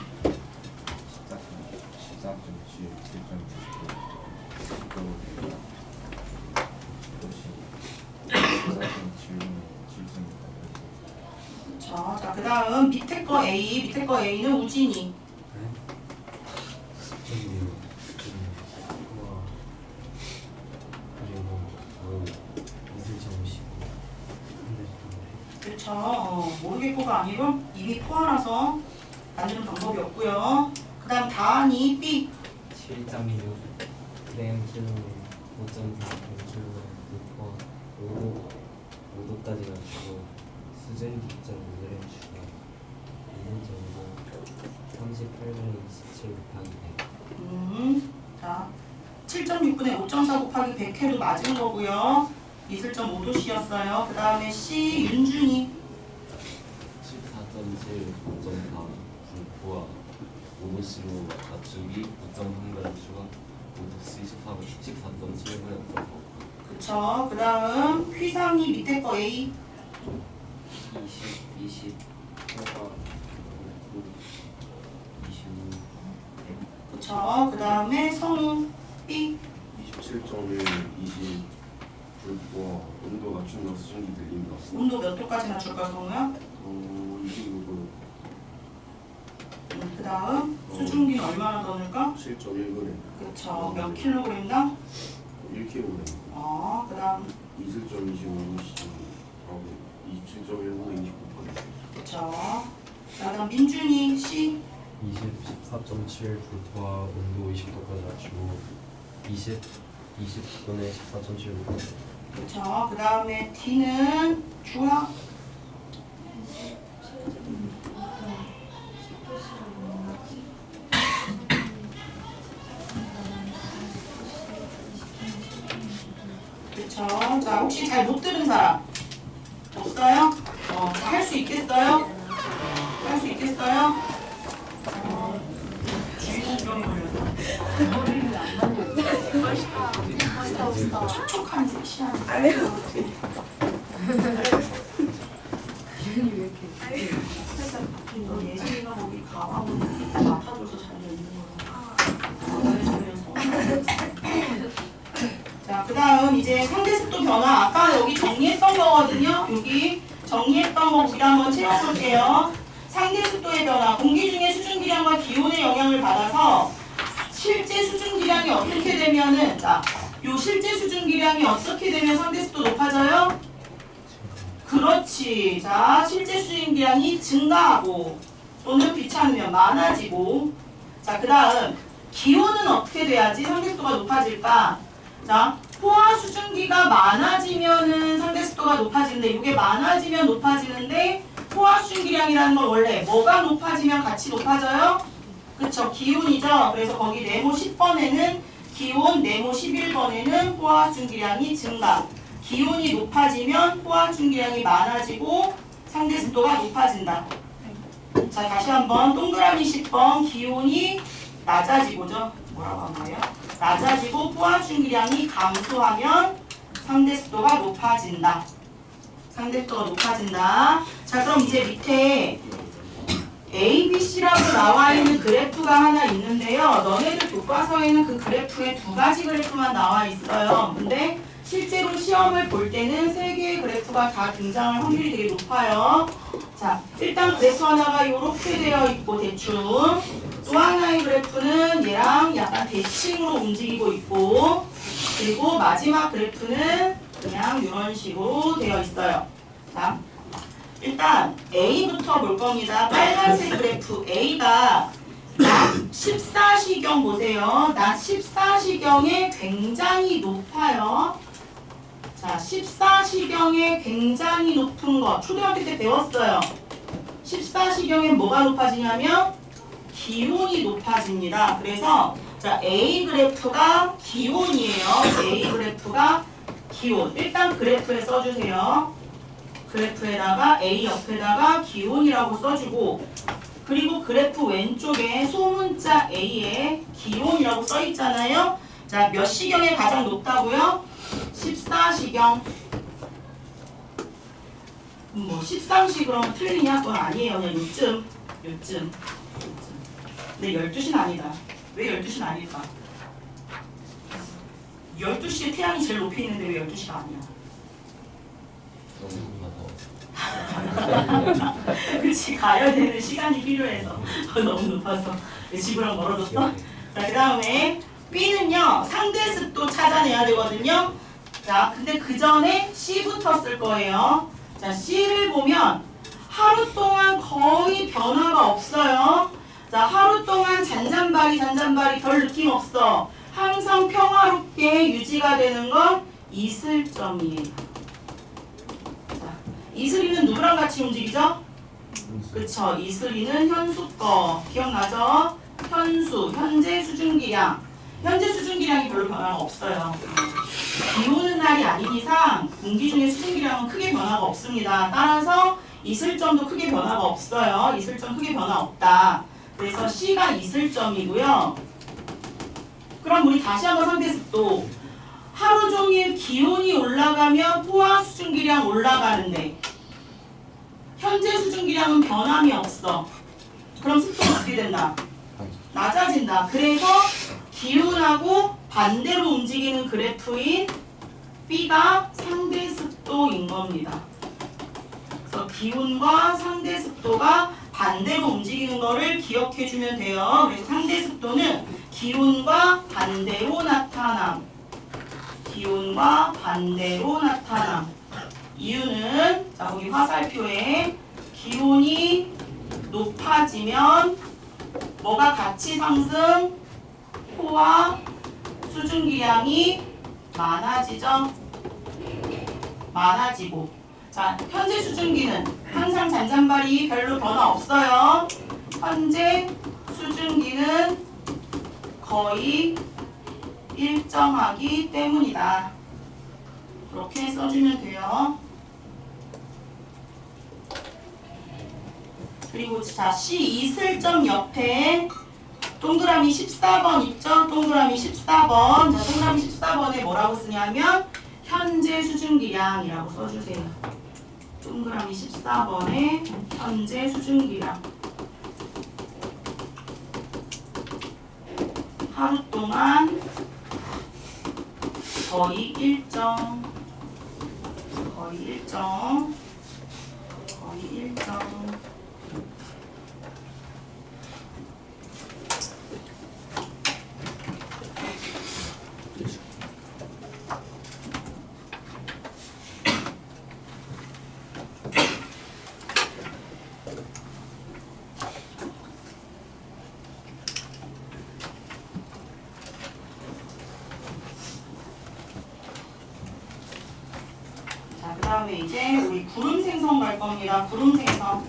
자, 그 다음 밑에 거 A는 우진이. 그렇죠. 모르겠고가 아니고 이미 포함해서 만드는 방법이 없고요. 그 다음 다한이 B. 7.26 그램 킬로 5.4 킬로 5도까지 가지고 수증기 2.5g 추가 2분 정도 38분의 27 곱하기 100 자, 7.6분의 5.4 곱하기 100회로 맞은 거고요. 이슬점 5도씨였어요. 그 다음에 C 윤준이. 14.7, 5.4 불포화 5도씨로 맞추기 9.3g 추가 5도씨 14.7g 5.4 그쵸. 그 다음 휘상이 밑에 거 A. 20 호화 25 그쵸. 그 다음에 성우 B. 27.1, 20 불포화 온도 맞춘다 수증기 들린다. 온도 몇 도까지 낮출까 성우야? 29도 그 다음 수증기는 얼마나 더 넣을까? 7.1g, 그쵸. 몇 킬로그램당? 1kg. 그 다음 이슬점 25시 하고 27.1분의 29%. 그쵸. 그쵸. 자, 그다음 민준이 씨. 24.7 불포화 온도 20도까지 낮추고 20분에 14.7도. 그쵸. 그 다음에 D는 주야. 그쵸. 자, 혹시 잘 못 들은 사람 없어요? 할 수 있겠어요? 할 수 있겠어요? 주의공경이 걸렸다. 촉촉한 섹시한. 너 예진이가 거기 가방을 맡아줘서 잘 넣는 거야. 자, 그 다음 이제 상대습도 변화. 아까 여기 정리했던 거거든요. 여기 정리했던 거 우리 한번 채워볼게요. 상대습도의 변화. 공기 중에 수증기량과 기온의 영향을 받아서 실제 수증기량이 어떻게 되면은, 자, 요 실제 수증기량이 어떻게 되면 상대습도 높아져요? 그렇지. 자, 실제 수증기량이 증가하고 또는 귀찮으면 많아지고. 자, 그 다음 기온은 어떻게 돼야지 상대습도가 높아질까? 자, 포화 수증기가 많아지면은 상대습도가 높아지는데 이게 많아지면 높아지는데 포화 수증기량이라는 건 원래 뭐가 높아지면 같이 높아져요? 그쵸, 기온이죠. 그래서 거기 네모 10번에는 기온, 네모 11번에는 포화 수증기량이 증가. 기온이 높아지면 포화 수증기량이 많아지고 상대습도가 높아진다. 자, 다시 한번 동그라미 10번 기온이 낮아지고죠. 뭐라고 한 거예요? 낮아지고 포화 수증기량이 감소하면 상대습도가 높아진다. 상대습도가 높아진다. 자, 그럼 이제 밑에 A, B, C라고 나와 있는 그래프가 하나 있는데요. 너네들 교과서에는 그 그래프에 두 가지 그래프만 나와 있어요. 근데 실제로 시험을 볼 때는 세 개의 그래프가 다 등장할 확률이 되게 높아요. 자, 일단 그래프 하나가 이렇게 되어 있고 대충 또 하나의 그래프는 얘랑 약간 대칭으로 움직이고 있고 그리고 마지막 그래프는 그냥 이런 식으로 되어 있어요. 자, 일단 A부터 볼 겁니다. 빨간색 그래프 A가 낮 14시경 보세요. 낮 14시경에 굉장히 높아요. 자, 14시경에 굉장히 높은 거 초등학교 때 배웠어요. 14시경에 뭐가 높아지냐면 기온이 높아집니다. 그래서 자, A 그래프가 기온이에요. A 그래프가 기온. 일단 그래프에 써주세요. 그래프에다가 A 옆에다가 기온이라고 써주고 그리고 그래프 왼쪽에 소문자 A에 기온이라고 써있잖아요. 자, 몇 시경에 가장 높다고요? 14시경. 뭐 13시 그러면 틀리냐? 그건 아니에요. 그냥 요쯤. 근데 12시는 아니다. 왜 12시는 아닐까? 12시에 태양이 제일 높이 있는데 왜 12시가 아니야? 그치, 가야 되는 시간이 필요해서 너무 높아서 집이랑 멀어졌어? 자, 그 다음에 B는요 상대습도 찾아내야 되거든요. 자, 근데 그 전에 C부터 쓸 거예요. 자, C를 보면 하루 동안 거의 변화가 없어요. 자, 하루 동안 잔잔바리 별 느낌 없어. 항상 평화롭게 유지가 되는 건 이슬점이에요. 이슬이는 누구랑 같이 움직이죠? 그쵸. 이슬이는 현수 거. 기억나죠? 현수, 현재 수증기량. 현재 수증기량이 별로 변화가 없어요. 비 오는 날이 아닌 이상 공기 중에 수증기량은 크게 변화가 없습니다. 따라서 이슬점도 크게 변화가 없어요. 이슬점 크게 변화 없다. 그래서 C가 이슬점이고요. 그럼 우리 다시 한번 상대습도. 하루 종일 기온이 올라가면 포화 수증기량 올라가는데 현재 수증기량은 변함이 없어. 그럼 습도는 어떻게 된다? 낮아진다. 그래서 기온하고 반대로 움직이는 그래프인 B가 상대습도인 겁니다. 그래서 기온과 상대습도가 반대로 움직이는 거를 기억해 주면 돼요. 그래서 상대습도는 기온과 반대로 나타남. 기온과 반대로 나타남. 이유는 자, 거기 화살표에 기온 기온이 높아지면 뭐가 같이 상승? 포와 수증기량이 많아지죠. 많아지고. 자, 현재 수증기는 항상 잔잔바리 별로 변화 없어요. 현재 수증기는 거의 일정하기 때문이다. 이렇게 써주면 돼요. 그리고 자, C 이슬점 옆에 동그라미 14번 있죠? 동그라미 14번. 자, 동그라미 14번에 뭐라고 쓰냐면 현재 수증기량이라고 써주세요. 동그라미 14번에 현재 수증기량. 하루 동안 거의 일정. 자, 그 다음에 이제 우리 구름 생성 갈 겁니다. 구름 생성.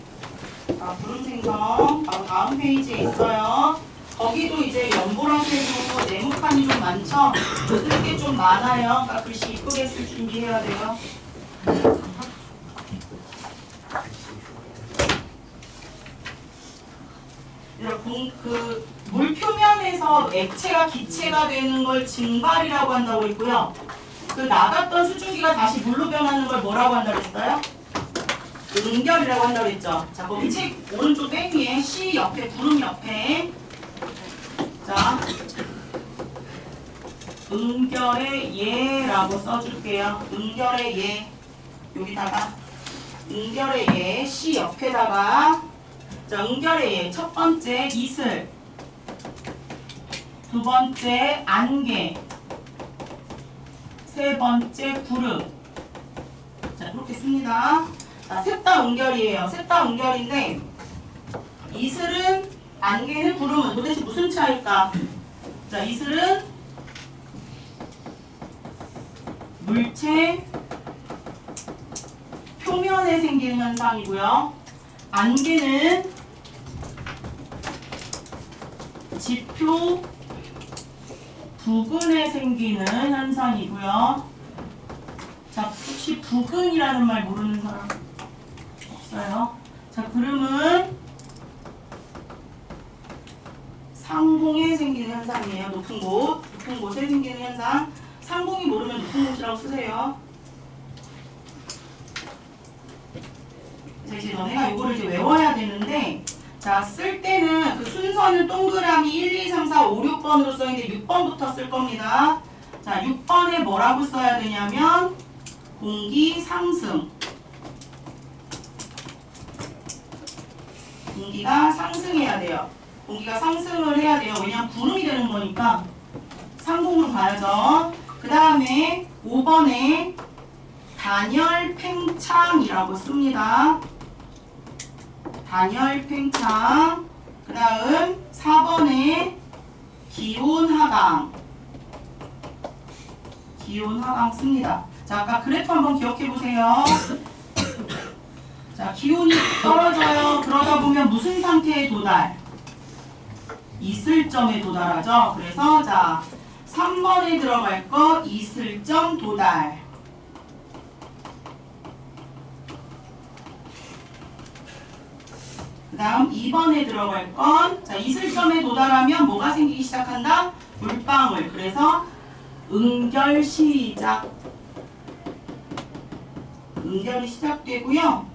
자, 구름 생성. 바로 다음 페이지에 있어요. 거기도 이제 연보라색으로 네모칸이 좀 많죠? 쓸 게 좀 많아요. 그러니까 글씨 이쁘게 쓸 준비해야 돼요. 물 표면에서 액체가 기체가 되는 걸 증발이라고 한다고 했고요. 그 나갔던 수증기가 다시 물로 변하는 걸 뭐라고 한다고 했어요? 응결이라고 한다고 했죠. 자, 거기 책 오른쪽 맨 위에 C 옆에 구름 옆에 자, 응결의 예라고 써줄게요. 응결의 예. 여기다가 응결의 예 C 옆에다가 자, 응결의 예 첫 번째 이슬, 두 번째 안개, 세 번째 구름. 자, 이렇게 씁니다. 자, 셋 다 응결이에요. 셋 다 응결인데 이슬은, 안개는, 구름은 도대체 무슨 차이일까? 자, 이슬은 물체 표면에 생기는 현상이고요. 안개는 지표 부근에 생기는 현상이고요. 자, 혹시 부근이라는 말 모르는 사람 없어요? 자, 구름은 상공에 생기는 현상이에요. 높은 곳에 생기는 현상. 상공이 모르면 높은 곳이라고 쓰세요. 자, 이제 너네가 이거를 이제 외워야 되는데, 자, 쓸 때는 그 순서는 동그라미 1, 2, 3, 4, 5, 6번으로 써있는데 6번부터 쓸 겁니다. 자, 6번에 뭐라고 써야 되냐면 공기 상승. 공기가 상승해야 돼요. 공기가 상승을 해야 돼요. 왜냐면 구름이 되는 거니까 상공으로 가야죠. 그 다음에 5번에 단열 팽창이라고 씁니다. 단열 팽창. 그 다음 4번에 기온 하강. 기온 하강 씁니다. 자, 아까 그래프 한번 기억해 보세요. 자, 기온이 떨어져요. 그러다 보면 무슨 상태에 도달? 이슬점에 도달하죠. 그래서 자, 3번에 들어갈 거 이슬점 도달. 그 다음 2번에 들어갈 건 자, 이슬점에 도달하면 뭐가 생기기 시작한다? 물방울. 그래서 응결 시작. 응결이 시작되고요.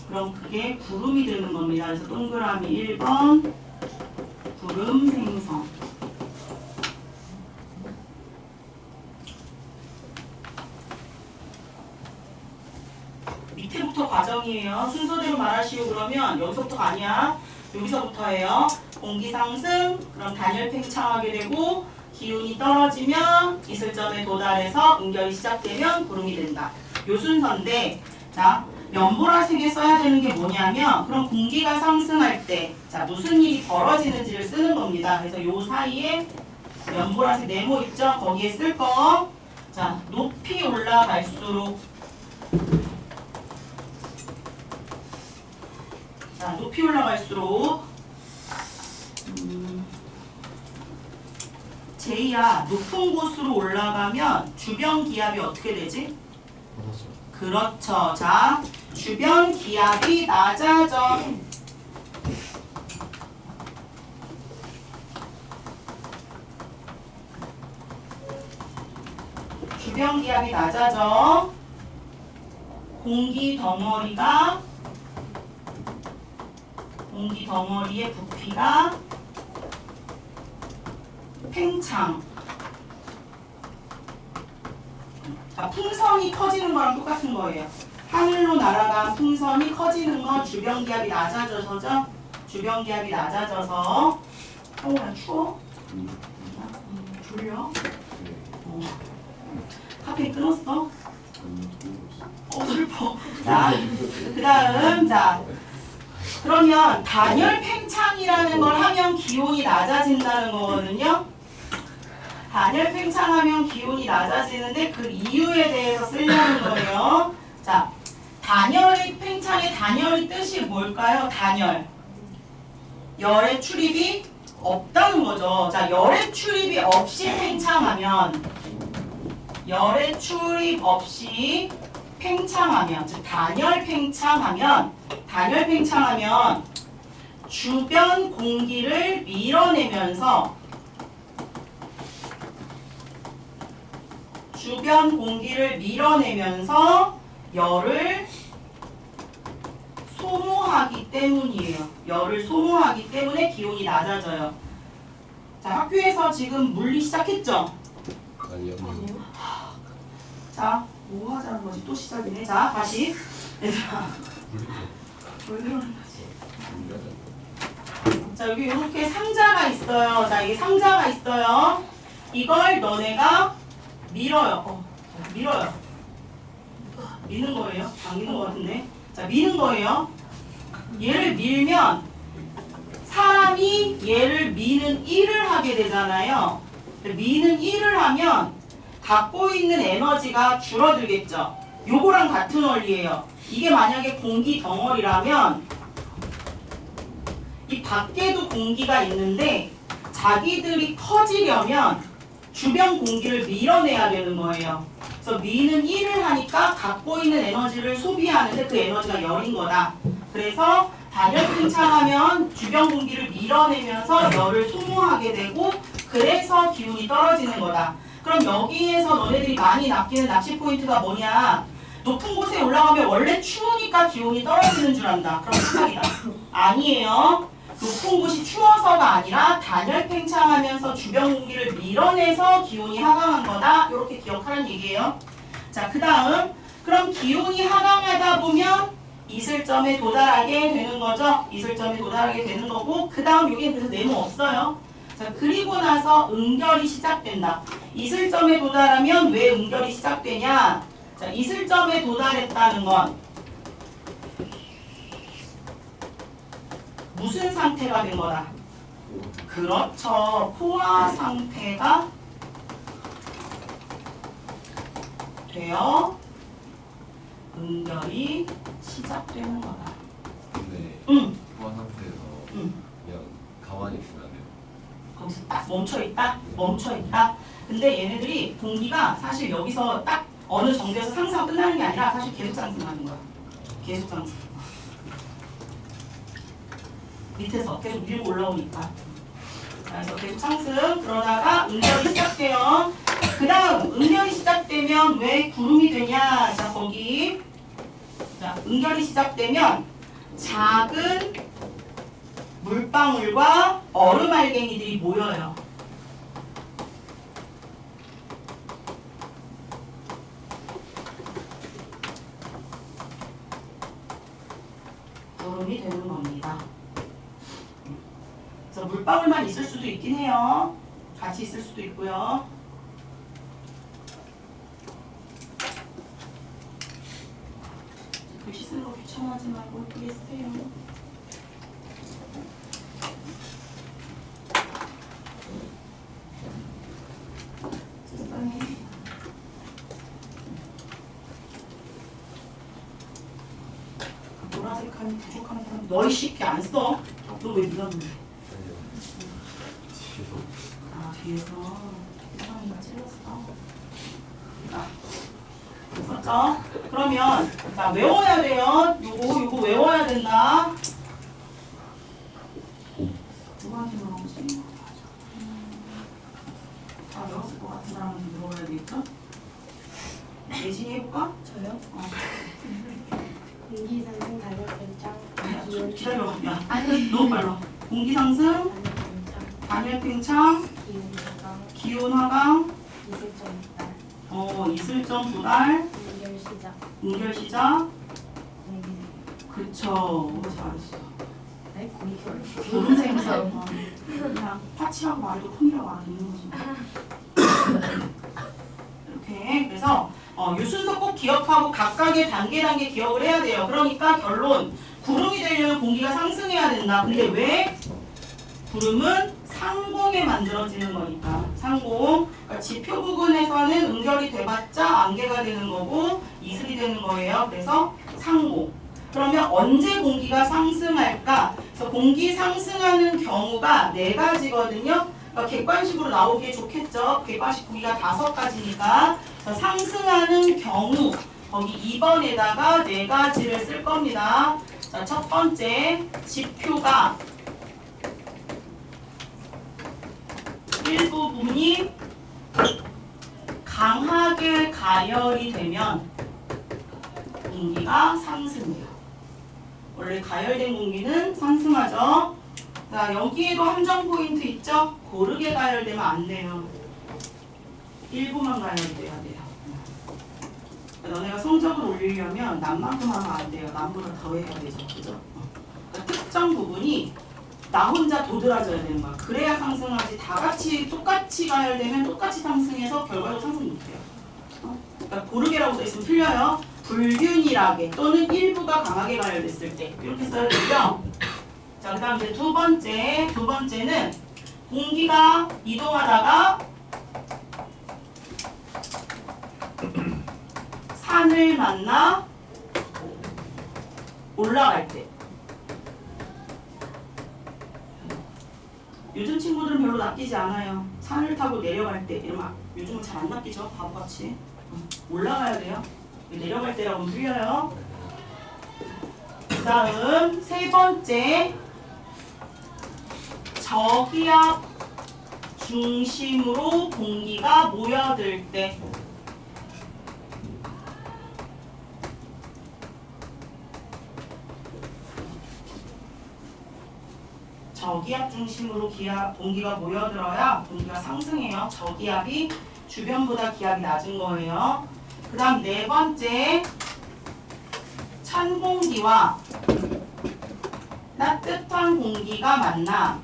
그럼 그게 구름이 되는 겁니다. 그래서 동그라미 1번 구름 생성. 밑에부터 과정이에요. 순서대로 말하시오 그러면 여기서부터가 아니야. 여기서부터예요. 공기 상승, 그럼 단열 팽창하게 되고 기온이 떨어지면 이슬점에 도달해서 응결이 시작되면 구름이 된다. 요 순서인데 자, 연보라색에 써야 되는 게 뭐냐면 그럼 공기가 상승할 때 자 무슨 일이 벌어지는지를 쓰는 겁니다. 그래서 요 사이에 연보라색 네모 있죠? 거기에 쓸 거. 자 높이 올라갈수록 자 높이 올라갈수록 제이야 높은 곳으로 올라가면 주변 기압이 어떻게 되지? 그렇죠. 자, 주변 기압이 낮아져. 주변 기압이 낮아져. 공기 덩어리의 부피가 팽창. 자, 풍선이 커지는 거랑 똑같은 거예요. 하늘로 날아간 풍선이 커지는 건 주변 기압이 낮아져서죠. 주변 기압이 낮아져서. 나 추워? 졸려? 카페인 끊었어? 슬퍼. 자, 그 다음, 자. 그러면 단열 팽창이라는 걸 하면 기온이 낮아진다는 거거든요. 단열 팽창하면 기온이 낮아지는데 그 이유에 대해서 쓰려는 거예요. 자, 단열의 팽창의 단열의 뜻이 뭘까요? 단열. 열의 출입이 없다는 거죠. 자, 열의 출입이 없이 팽창하면 열의 출입 없이 팽창하면 즉 단열 팽창하면 주변 공기를 밀어내면서 열을 소모하기 때문이에요. 열을 소모하기 때문에 기온이 낮아져요. 자, 학교에서 지금 물리 시작했죠? 아니요. 자, 뭐 하자는 거지? 또 시작이네. 자, 다시. 얘들아. 왜 그러는 거지? 자, 여기 이렇게 상자가 있어요. 자, 이게 상자가 있어요. 이걸 너네가 밀어요. 밀어요. 미는 거예요? 안 미는 거 같은데. 자, 미는 거예요. 얘를 밀면 사람이 얘를 미는 일을 하게 되잖아요. 미는 일을 하면 갖고 있는 에너지가 줄어들겠죠. 요거랑 같은 원리예요. 이게 만약에 공기 덩어리라면 이 밖에도 공기가 있는데 자기들이 커지려면 주변 공기를 밀어내야 되는 거예요. 그래서 미는 일을 하니까 갖고 있는 에너지를 소비하는데 그 에너지가 열인 거다. 그래서 단열 팽창하면 주변 공기를 밀어내면서 열을 소모하게 되고 그래서 기온이 떨어지는 거다. 그럼 여기에서 너네들이 많이 낚이는 낚시 포인트가 뭐냐? 높은 곳에 올라가면 원래 추우니까 기온이 떨어지는 줄 안다. 그럼 착각이다. 아니에요. 높은 곳이 추워서가 아니라 단열 팽창하면서 주변 공기를 밀어내서 기온이 하강한 거다. 이렇게 기억하라는 얘기예요. 자, 그 다음 그럼 기온이 하강하다 보면 이슬점에 도달하게 되는 거죠. 이슬점에 도달하게 되는 거고 그 다음 여기에 그래서 네모 없어요. 자, 그리고 나서 응결이 시작된다. 이슬점에 도달하면 왜 응결이 시작되냐? 자, 이슬점에 도달했다는 건 무슨 상태가 된 거다? 그렇죠. 포화 상태가 되어 응결이 시작되는 거다. 근데 응. 포화 상태에서 응. 그냥 가만히 있으면 안 돼요. 거기서 딱 멈춰있다. 근데 얘네들이 공기가 사실 여기서 딱 어느 정도에서 상승 끝나는 게 아니라 사실 계속 상승하는 거야. 계속 상승. 밑에서 계속 밀고 올라오니까. 그래서 계속 상승. 그러다가 응결이 시작돼요. 그 다음 응결이 시작되면 왜 구름이 되냐? 자, 거기. 자, 응결이 시작되면 작은 물방울과 얼음 알갱이들이 모여요. 구름이 되는 겁니다. 그래서 물방울만 있을 수도 있긴 해요. 같이 있을 수도 있고요. 그 글씨 쓰는 거 귀찮아하지 말고 예쁘게 쓰세요. 세상에. 노란색 칸이 부족한 사람 너희 쉽게 안 써? 너 왜 네가 그래? 아니요. 뒤에서. 아 뒤에서 세상이가 찔렀어. 썼죠? 그러면 자 외워야 돼요. 요거 외워야 된다. 누구한테 물어보지? 아 외웠을 것 같은 사람한테 물어봐야 되겠죠? 예진이 해볼까? 저요? 어. 공기 상승 단열 변장 야, 좀 기온 기다려. 야 아니 너무 빨라. 공기 상승, 단열 변장 단열 팽창, 기온 하강 기온 하강, 이슬점 달 이슬점 도달, 연결 시작 응결 시작. 공기 그쵸. 잘했어. 네 공결 모르는 생각. 그냥 파치하고 말고 톤이라고 알아듣는 거지. 이렇게 그래서 이 순서 꼭 기억하고 각각의 단계 기억을 해야 돼요. 그러니까 결론 구름이 되려면 공기가 상승해야 된다. 근데 왜? 구름은 상공에 만들어지는 거니까 상공. 그러니까 지표 부근에서는 응결이 돼봤자 안개가 되는 거고 이슬이 되는 거예요. 그래서 상공. 그러면 언제 공기가 상승할까? 그래서 공기 상승하는 경우가 4가지거든요. 그러니까 객관식으로 나오기에 좋겠죠. 객관식 공기가 5가지니까 상승하는 경우 거기 2번에다가 4가지를 쓸 겁니다. 자, 첫 번째 지표가 일부분이 강하게 가열이 되면 공기가 상승해요. 원래 가열된 공기는 상승하죠. 자, 여기에도 함정 포인트 있죠? 고르게 가열되면 안 돼요. 일부만 가열돼야 돼요. 너네가 성적을 올리려면 남만큼 하면 안 돼요. 남보다 더 해야 되죠. 그죠? 그러니까 특정 부분이 나 혼자 도드라져야 되는 거야. 그래야 상승하지. 다 같이 똑같이 가열되면 똑같이 상승해서 결과로 상승 못해요. 그러니까 고르게라고 써있으면 틀려요. 불균일하게 또는 일부가 강하게 가열됐을 때 이렇게 써야 되고요. 자, 그 다음 이제 두 번째는 공기가 이동하다가 산을 만나 올라갈 때. 요즘 친구들은 별로 낚이지 않아요. 산을 타고 내려갈 때 이러면 요즘은 잘 안 낚이죠. 바보같이. 올라가야 돼요. 내려갈 때라고 틀려요. 그 다음 세 번째 저기압 중심으로 공기가 모여들 때. 저기압 중심으로 공기가 모여들어야 공기가 상승해요. 저기압이 주변보다 기압이 낮은 거예요. 그 다음 네 번째, 찬 공기와 따뜻한 공기가 만나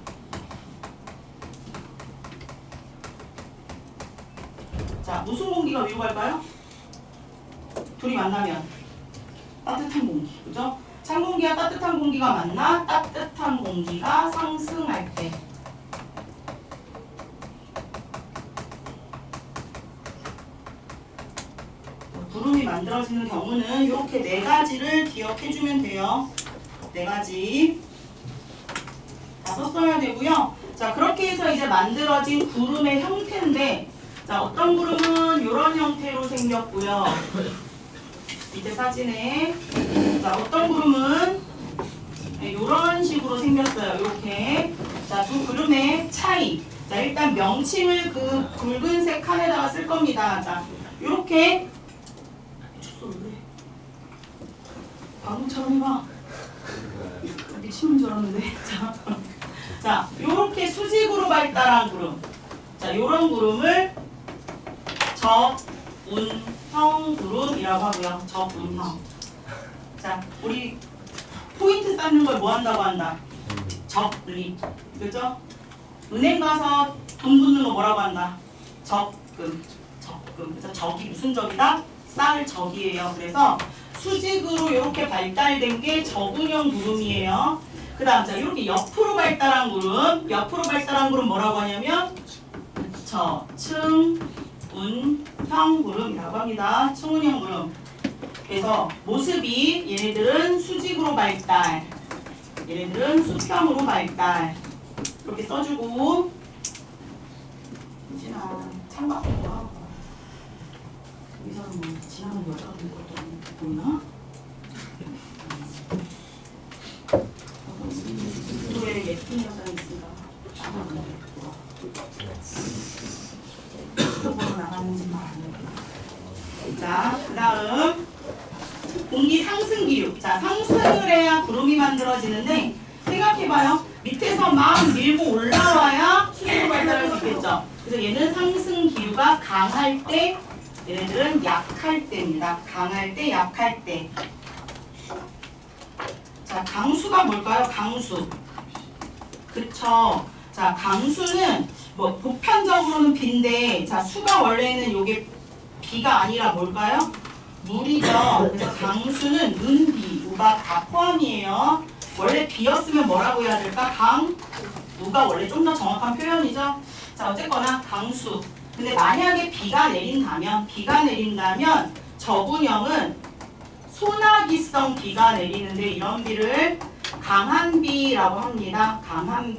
자, 무슨 공기가 위로 갈까요? 둘이 만나면 따뜻한 공기, 그죠? 찬 공기와 따뜻한 공기가 만나 따뜻한 공기가 상승할 때 구름이 만들어지는 경우는 이렇게 4가지를 기억해주면 돼요. 4가지 다 썼어야 되고요. 자, 그렇게 해서 이제 만들어진 구름의 형태인데 자, 어떤 구름은 이런 형태로 생겼고요. 밑에 사진에 자, 어떤 구름은 이런 식으로 생겼어요. 이렇게. 자, 두 구름의 차이. 자, 일단 명칭을 그 붉은색 칸에다가 쓸 겁니다. 자, 이렇게 미쳤어 왜? 바보처럼 해봐. 미친놈인 줄 알았는데. 자, 이렇게 수직으로 발달한 구름. 자, 이런 구름을 적운형 구름이라고 하고요. 적운형. 자, 우리 포인트 쌓는 걸 뭐 한다고 한다? 적립. 그죠? 은행 가서 돈 붓는 거 뭐라고 한다? 적금. 적금. 그래서 적이 무슨 적이다? 쌓을 적이에요. 그래서 수직으로 이렇게 발달된 게 저근형 구름이에요. 그 다음 자 이렇게 옆으로 발달한 구름, 옆으로 발달한 구름 뭐라고 하냐면 층운형 구름이라고 합니다. 층운형 구름. 그래서 모습이 얘네들은 수직으로 발달, 얘네들은 수평으로 발달. 이렇게 써주고. 유진아 창밖 봐. 여기서는 뭐 지나가는 여자가 된 것도 보이나? 왜 예쁜 여자가 있을까? 보러 나가는지 말아요. 자, 그 다음 공기 상승 기류. 자, 상승을 해야 구름이 만들어지는데 생각해봐요. 밑에서 막 밀고 올라와야 수직으로 발달할 수 있겠죠. 그래서 얘는 상승 기류가 강할 때, 얘네들은 약할 때입니다. 강할 때, 약할 때. 자, 강수가 뭘까요? 강수. 그쵸. 자, 강수는 뭐 보편적으로는 비인데, 자, 수가 원래는 요게 비가 아니라 뭘까요? 물이죠. 그래서 강수는 눈, 비, 우박 다 포함이에요. 원래 비였으면 뭐라고 해야 될까? 강우가 원래 좀 더 정확한 표현이죠. 자, 어쨌거나 강수. 근데 만약에 비가 내린다면 저분형은 소나기성 비가 내리는데 이런 비를 강한 비라고 합니다. 강한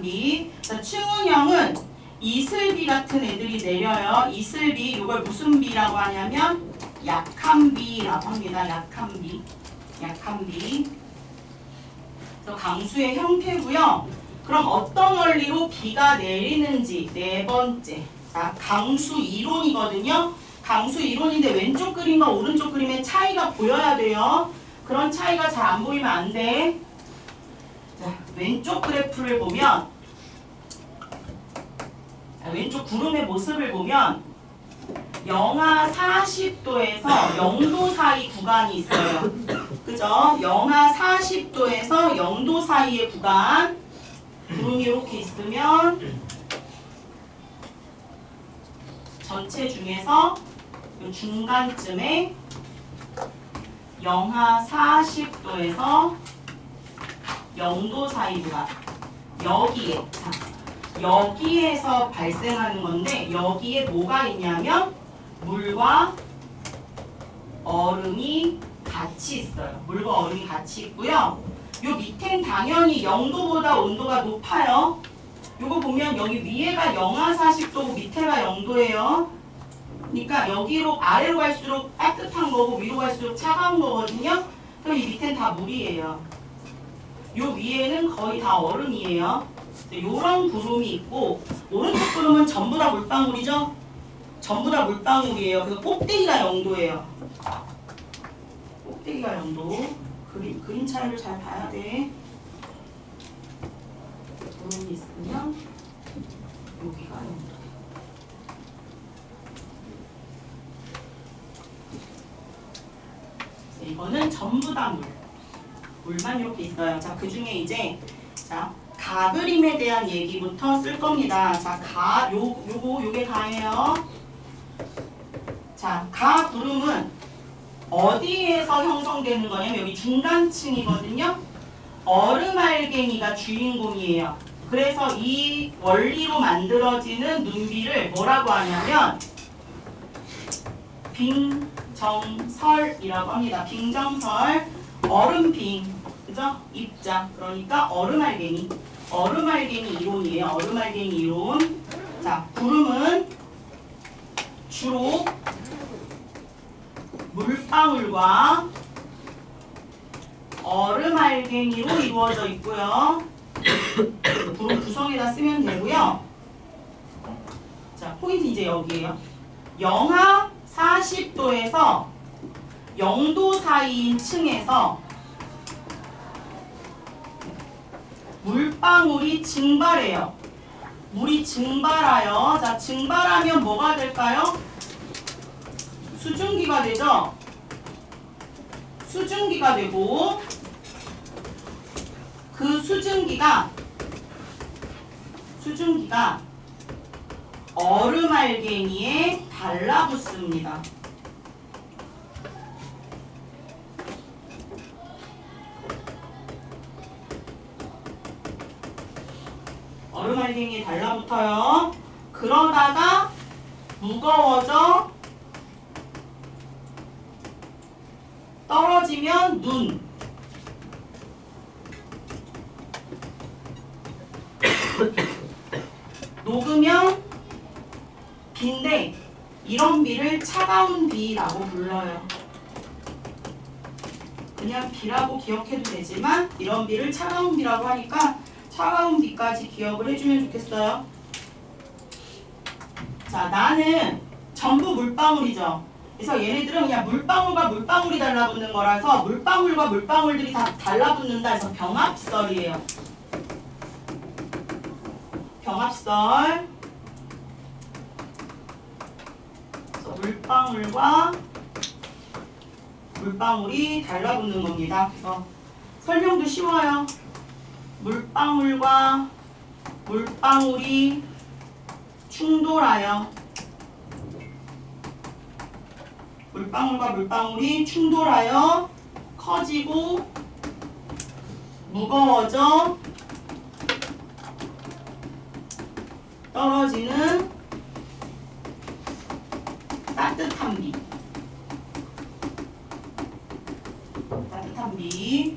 비. 자, 층운형은 이슬비 같은 애들이 내려요. 이슬비, 이걸 무슨 비라고 하냐면 약한 비라고 합니다. 약한 비. 그래서 강수의 형태고요. 그럼 어떤 원리로 비가 내리는지 네 번째. 자, 강수 이론이거든요. 강수 이론인데 왼쪽 그림과 오른쪽 그림의 차이가 보여야 돼요. 그런 차이가 잘 안 보이면 안 돼. 자, 왼쪽 그래프를 보면, 왼쪽 구름의 모습을 보면 영하 40도에서 0도 사이 구간이 있어요. 그죠? 영하 40도에서 0도 사이의 구간. 구름이 이렇게 있으면 전체 중에서 이 중간쯤에 영하 40도에서 0도 사이 구간. 여기에. 자, 여기에서 발생하는 건데 여기에 뭐가 있냐면 물과 얼음이 같이 있어요. 물과 얼음이 같이 있고요. 요 밑엔 당연히 0도보다 온도가 높아요. 요거 보면 여기 위에가 영하 40도고 밑에가 0도예요. 그러니까 여기로 아래로 갈수록 따뜻한 거고 위로 갈수록 차가운 거거든요. 그럼 이 밑엔 다 물이에요. 요 위에는 거의 다 얼음이에요. 요런 구름이 있고 오른쪽 구름은 전부 다 물방울이죠? 전부 다 물방울이에요. 그래서 꼭대기가 0도예요. 꼭대기가 0도. 그림 차이를 잘 봐야 돼. 구름이 있으면 여기가 0도. 이거는 전부 다 물만 이렇게 있어요. 자, 그 중에 이제 가그림에 대한 얘기부터 쓸 겁니다. 자, 요게 가예요. 자, 가구름은 어디에서 형성되는 거냐면 여기 중간층이거든요. 얼음알갱이가 주인공이에요. 그래서 이 원리로 만들어지는 눈비를 뭐라고 하냐면 빙정설이라고 합니다. 빙정설, 얼음빙, 그죠? 입자, 그러니까 얼음알갱이 이론이에요. 얼음알갱이 이론. 자, 구름은 주로 물방울과 얼음알갱이로 이루어져 있고요. 구름 구성에다 쓰면 되고요. 자, 포인트 이제 여기에요. 영하 40도에서 0도 사이인 층에서 물방울이 증발해요. 물이 증발하여, 자, 증발하면 뭐가 될까요? 수증기가 되죠? 수증기가 되고 그 수증기가 얼음알갱이에 달라붙습니다. 가루말갱이에 달라붙어요. 그러다가 무거워져 떨어지면 눈. 녹으면 비인데 이런 비를 차가운 비라고 불러요. 그냥 비라고 기억해도 되지만 이런 비를 차가운 비라고 하니까 차가운 비까지 기억을 해주면 좋겠어요. 자, 나는 전부 물방울이죠. 그래서 얘네들은 그냥 물방울과 물방울이 달라붙는 거라서 물방울과 물방울들이 다 달라붙는다 해서 병합설이에요. 병합설. 그래서 물방울과 물방울이 달라붙는 겁니다. 그래서 설명도 쉬워요. 물방울과 물방울이 충돌하여 물방울과 물방울이 충돌하여 커지고 무거워져 떨어지는 따뜻한 비. 따뜻한 비.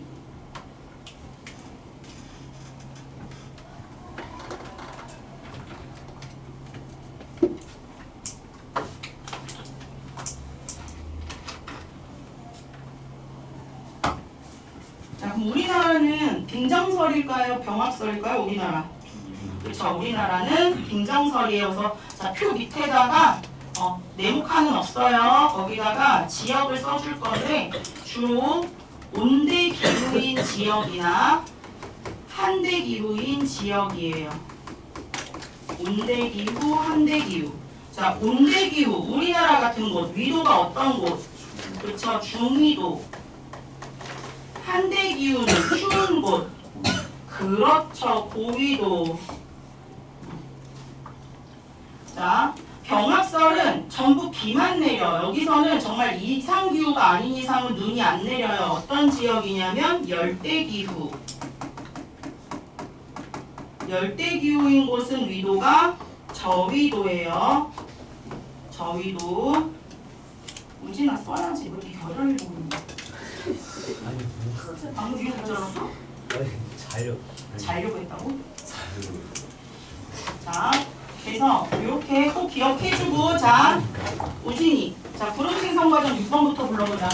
자, 그럼 우리나라는 빙정설일까요? 병합설일까요? 우리나라. 그렇죠. 우리나라는 빙정설이에요. 그래서 자, 표 밑에다가 네모칸은 없어요. 거기다가 지역을 써줄 건데 주로 온대기후인 지역이나 한대기후인 지역이에요. 온대기후, 한대기후. 자, 온대기후 우리나라 같은 곳 위도가 어떤 곳? 그렇죠. 중위도. 한대기후는 추운 곳. 그렇죠. 고위도. 자, 병합설은 전부 비만 내려. 여기서는 정말 이상기후가 아닌 이상은 눈이 안 내려요. 어떤 지역이냐면 열대기후. 열대기후인 곳은 위도가 저위도예요. 저위도. 우진아 써야지. 왜 이렇게 결을 보고 있는 거야? 방금 위로 붙여놨어? 자려고 했다고? 자, 그래서 이렇게 꼭 기억해주고, 자, 우진이. 자, 구름생 성과점 6번부터 불러보자.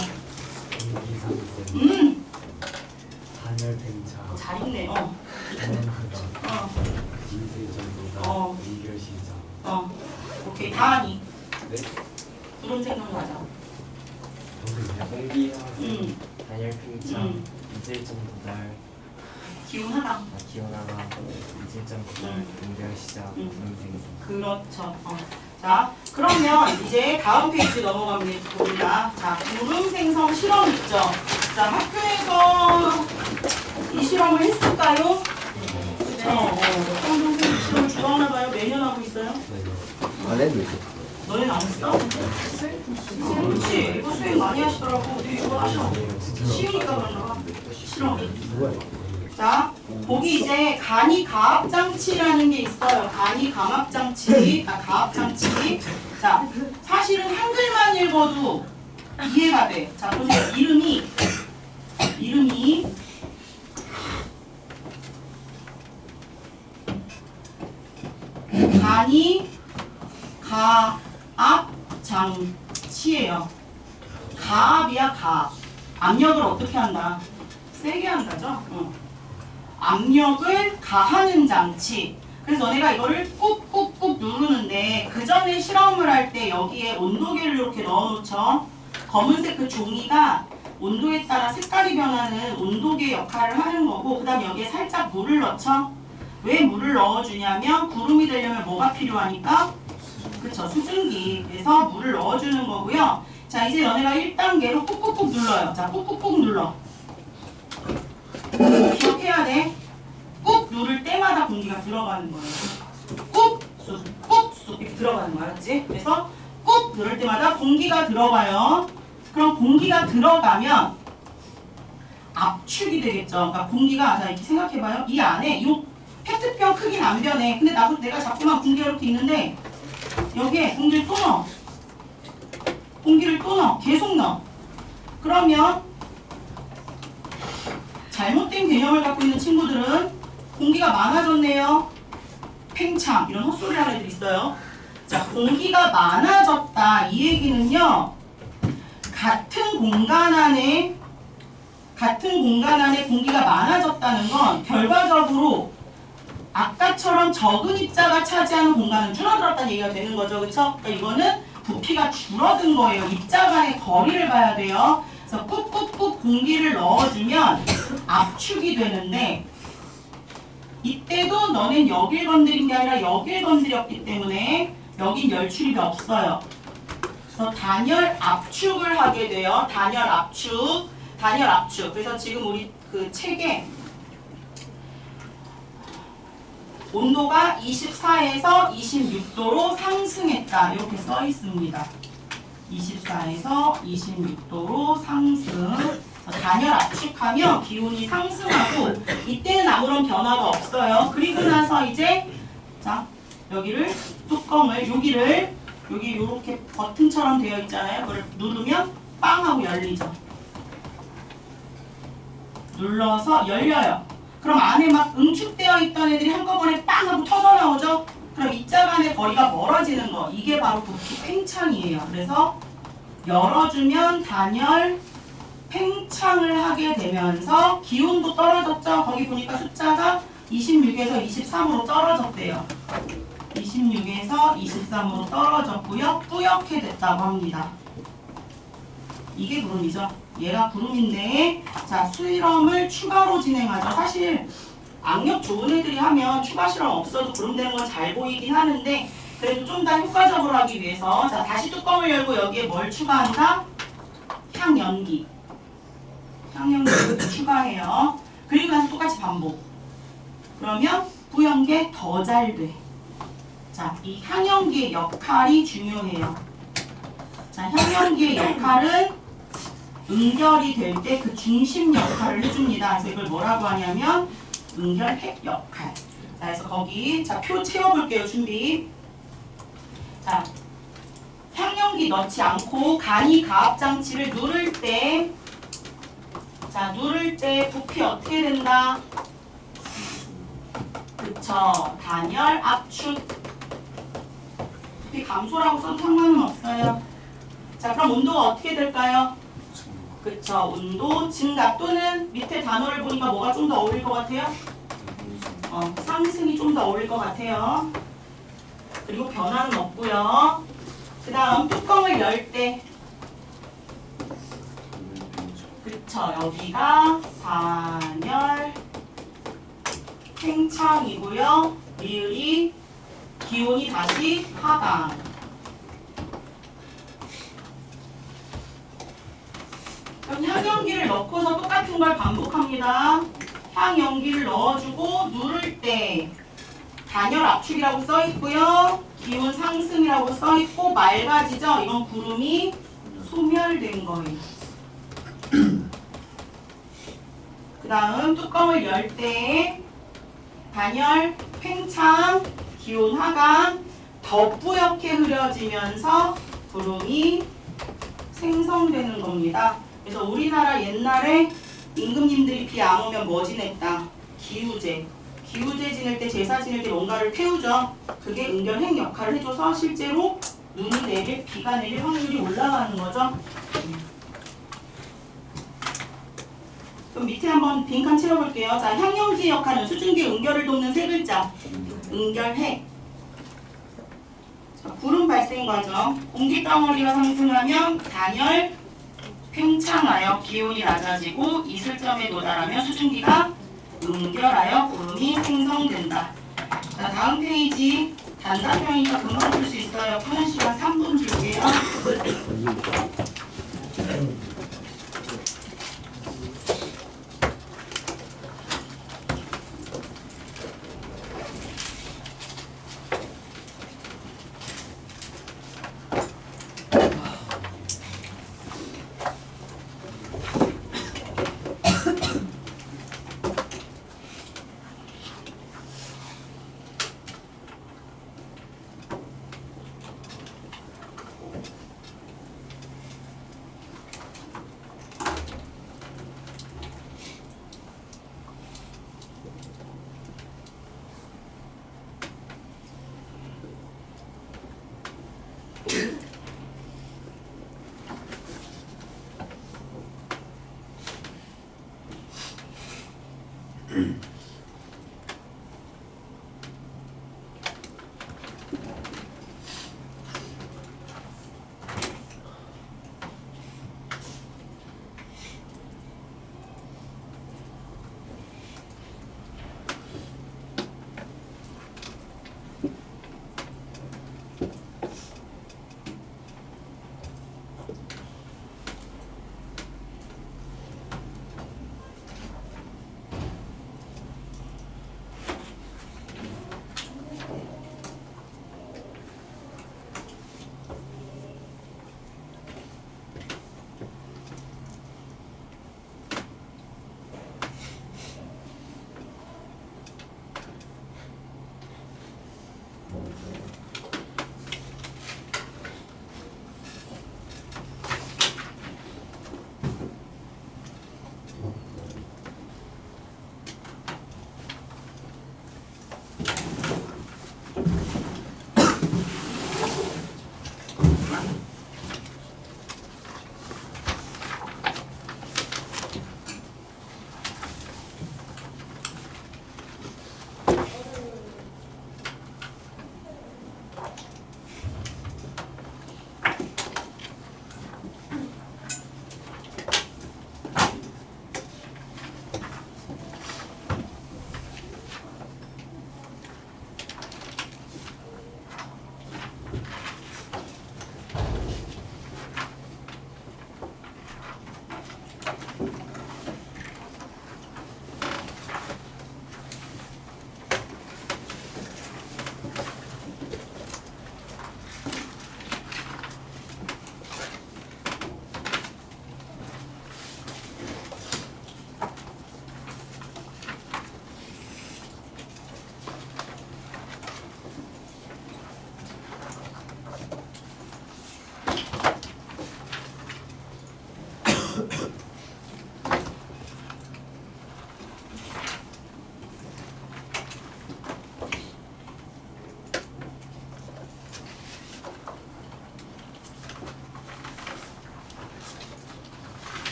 단열팽차 잘 있네. 오케이. 다하니. 네. 구름생 성과점. 공기하수 단열팽차 음. 이슬점 도달 기운하다. 기원하나 이슬점 도달 연결 시작 구름생성. 그렇죠. 자, 그러면 이제 다음 페이지 넘어갑니다. 자, 구름생성 실험 있죠? 자, 학교에서 이 실험을 했을까요? 구름생성 실험 주로 봐요. 매년 하고 있어요? 안 했는데. 너네는 안 했어? 그렇지. 이거 수행 많이 하시더라고. 되게 좋아하셔. 쉬우니까 그런가 봐. 실험이. 자, 거기 이제 간이 가압장치라는 게 있어요. 간이 감압장치, 가압장치. 자, 사실은 한글만 읽어도 이해가 돼. 자, 보세요. 이름이 간이 가압장치예요. 가압이야, 가압. 압력을 어떻게 한다? 세게 한다죠? 압력을 가하는 장치. 그래서 너네가 이거를 꾹꾹꾹 누르는데 그 전에 실험을 할 때 여기에 온도계를 이렇게 넣어놓죠. 검은색 그 종이가 온도에 따라 색깔이 변하는 온도계 역할을 하는 거고, 그 다음 여기에 살짝 물을 넣죠. 왜 물을 넣어주냐면 구름이 되려면 뭐가 필요하니까? 그쵸, 수증기. 그래서 물을 넣어주는 거고요. 자, 이제 너네가 1단계로 꾹꾹꾹 눌러요. 자, 꾹꾹꾹 눌러. 기억해야 돼. 꾹 누를 때마다 공기가 들어가는 거예요. 꾹, 쑥, 꾹, 쑥 이렇게 들어가는 거 알았지? 그래서 꾹 누를 때마다 공기가 들어가요. 그럼 공기가 들어가면 압축이 되겠죠. 그러니까 공기가, 자, 이렇게 생각해봐요. 이 안에 페트병 크기는 안 변해. 근데 내가 자꾸만 공기가 이렇게 있는데 여기에 공기를 또 넣어. 공기를 또 넣어. 계속 넣어. 그러면 잘못된 개념을 갖고 있는 친구들은 공기가 많아졌네요. 팽창 이런 헛소리 하는 애들 있어요. 자, 공기가 많아졌다 이 얘기는요. 같은 공간 안에 공기가 많아졌다는 건 결과적으로 아까처럼 적은 입자가 차지하는 공간은 줄어들었다는 얘기가 되는 거죠. 그쵸? 그러니까 이거는 부피가 줄어든 거예요. 입자 간의 거리를 봐야 돼요. 그래서 꾹꾹꾹 공기를 넣어주면 압축이 되는데 이때도 너는 여길 건드린 게 아니라 여길 건드렸기 때문에 여긴 열 출입이 없어요. 그래서 단열 압축을 하게 돼요. 단열 압축. 그래서 지금 우리 그 책에 온도가 24에서 26도로 상승했다. 이렇게 써 있습니다. 24에서 26도로 상승. 단열 압축하면 기온이 상승하고 이때는 아무런 변화가 없어요. 그리고 나서 이제 자 여기를 뚜껑을 여기 이렇게 버튼처럼 되어 있잖아요. 그걸 누르면 빵 하고 열리죠. 눌러서 열려요. 그럼 안에 막 응축되어 있던 애들이 한꺼번에 빵 하고 터져 나오죠. 그럼 입자 간의 거리가 멀어지는 거. 이게 바로 부피 팽창이에요. 그래서 열어주면 단열 팽창을 하게 되면서 기온도 떨어졌죠. 거기 보니까 숫자가 26에서 23으로 떨어졌대요. 26에서 23으로 떨어졌고요. 뿌옇게 됐다고 합니다. 이게 구름이죠. 얘가 구름인데 자 실험을 추가로 진행하죠. 사실 악력 좋은 애들이 하면 추가 실험 없어도 구름 되는 건 잘 보이긴 하는데 그래도 좀 더 효과적으로 하기 위해서 자 다시 뚜껑을 열고 여기에 뭘 추가한다? 향연기를 추가해요. 그리고 나서 똑같이 반복. 그러면 뿌연 게 더 잘 돼. 자, 이 향연기의 역할이 중요해요. 자, 향연기의 역할은 응결이 될 때 그 중심 역할을 해줍니다. 그래서 이걸 뭐라고 하냐면 응결핵 역할. 자, 그래서 거기 자 표 채워볼게요. 준비. 자, 향연기 넣지 않고 간이 가압 장치를 누를 때, 자 누를 때 부피 어떻게 된다? 그쵸. 단열 압축. 부피 감소라고 써도 상관은 없어요. 자, 그럼 온도가 어떻게 될까요? 그쵸. 온도 증가 또는 밑에 단어를 보니까 뭐가 좀 더 어울릴 것 같아요? 상승이 좀 더 어울릴 것 같아요. 그리고 변화는 없고요. 그 다음 뚜껑을 열 때 그쵸. 여기가 단열 팽창이고요. 리을이 기온이 다시 하강. 그럼 향연기를 넣고서 똑같은 걸 반복합니다. 향연기를 넣어주고 누를 때 단열 압축이라고 써 있고요. 기온 상승이라고 써 있고 맑아지죠. 이건 구름이 소멸된 거예요. 그 다음 뚜껑을 열 때 단열 팽창 기온 하강 더 뿌옇게 흐려지면서 구름이 생성되는 겁니다. 그래서 우리나라 옛날에 임금님들이 비 안 오면 뭐 지냈다? 기우제. 기우제 지낼 때 제사 지낼 때 뭔가를 태우죠. 그게 응결핵 역할을 해줘서 실제로 눈이 내릴 비가 내릴 확률이 올라가는 거죠. 그럼 밑에 한번 빈칸 채워볼게요. 자, 향연기 역할은 수증기 응결을 돕는 세 글자. 응결핵. 자, 구름 발생 과정. 공기 덩어리가 상승하면 단열 팽창하여 기온이 낮아지고 이슬점에 도달하면 수증기가 응결하여 구름이 생성된다. 자, 다음 페이지 단답형이니까 금방 풀 수 있어요. 푸는 시간 3분 줄게요.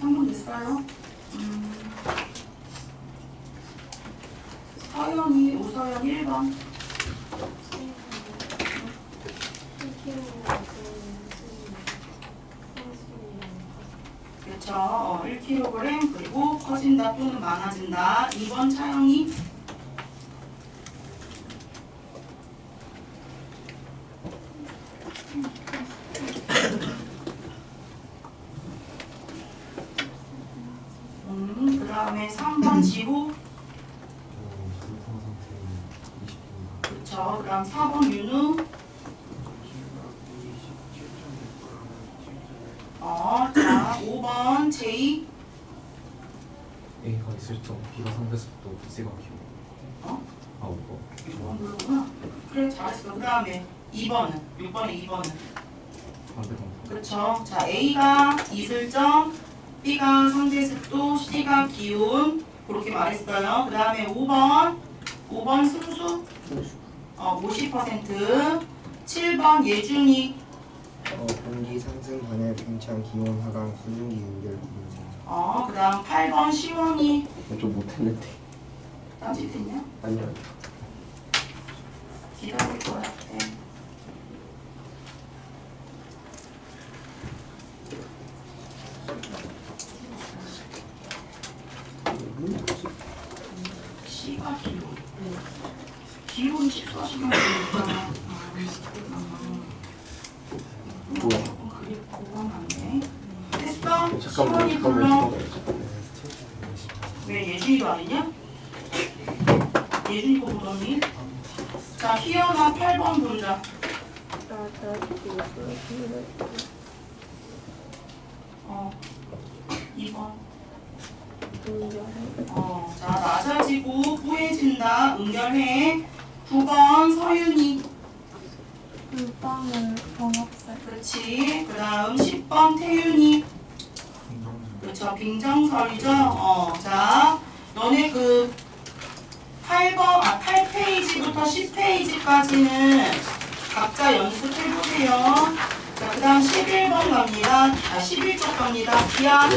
3번 됐어요? 서연이 오서연 1번. 그렇죠. 1kg 그리고 커진다 또는 많아진다. 2번 차영이 그 다음에 3번 지호 불통 상태는 20분이다. 그렇죠. 그 다음 4번 윤우 자 5번 제이 A가 있을 적 B가 상대속도 C가 기호. 어? 아 5번. 6번 누르구나. 그래 잘했어. 그 다음에 2번은 6번에 2번은 반대방. 그렇죠. 자 A가 이슬점 B가 상대습도 C가 기온 그렇게 말했어요. 그 다음에 5번 승수 50% 7번 예준이 공기 상승 반열 팽창 기온 하강 수증기 연결 분석. 그 다음 8번 시원이 좀 못했는데. 딴짓했냐? 아니요. 기다릴 것 같아. C가 기온. 기온이 14시간이니까. 뭐야? 그게 고만한데. 됐어? 시원이 잠깐만. 불러. 왜 예준이도 아니냐? 예준이 거 보더니. 자, 희연아 8번 부르자. 2번. 자, 낮아지고 뿌해진다. 응결해. 9번 서윤이. 물방울 번역살 그렇지. 그 다음 10번 태윤이. 그렇죠. 그쵸, 빙정설이죠. 자, 너네 그 8페이지부터 10페이지까지는 각자 연습해보세요. 자, 그 다음 11번 갑니다. 11쪽 갑니다. 기압.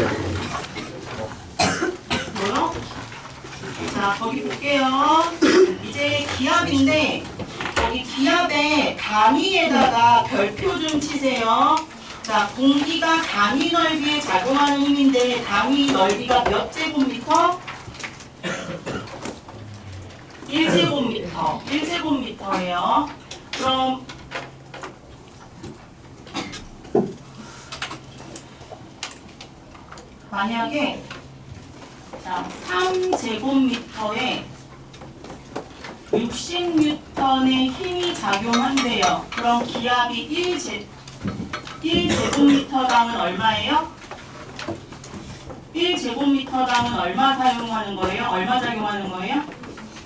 뭐요? 자, 거기 볼게요. 이제 기압인데, 여기 기압의 단위에다가 별표 좀 치세요. 자, 공기가 단위 넓이에 작용하는 힘인데, 단위 넓이가 몇 제곱미터? 1제곱미터. 1제곱미터예요. 그럼, 만약에, 자, 3제곱미터에 60N의 힘이 작용한대요. 그럼 기압이 1제곱미터당은 얼마예요? 1제곱미터당은 얼마 사용하는 거예요? 얼마 작용하는 거예요?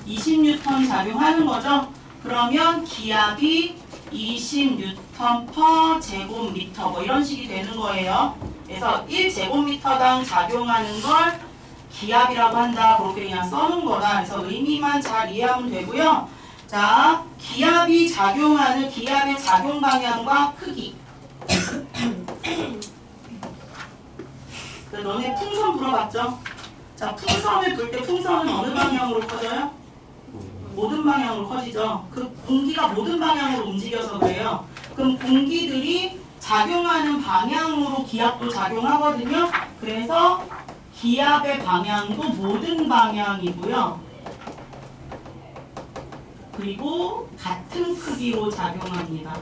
20N 작용하는 거죠? 그러면 기압이 20N per 제곱미터 뭐 이런 식이 되는 거예요. 그래서 1제곱미터당 작용하는 걸 기압이라고 한다. 그렇게 그냥 써놓은 거다. 그래서 의미만 잘 이해하면 되고요. 자, 기압이 작용하는 기압의 작용 방향과 크기. 너네 풍선 불어봤죠? 자, 풍선을 불 때 풍선은 어느 방향으로 커져요? 모든 방향으로 커지죠. 그 공기가 모든 방향으로 움직여서 그래요. 그럼 공기들이 작용하는 방향으로 기압도 작용하거든요. 그래서 기압의 방향도 모든 방향이고요. 그리고 같은 크기로 작용합니다.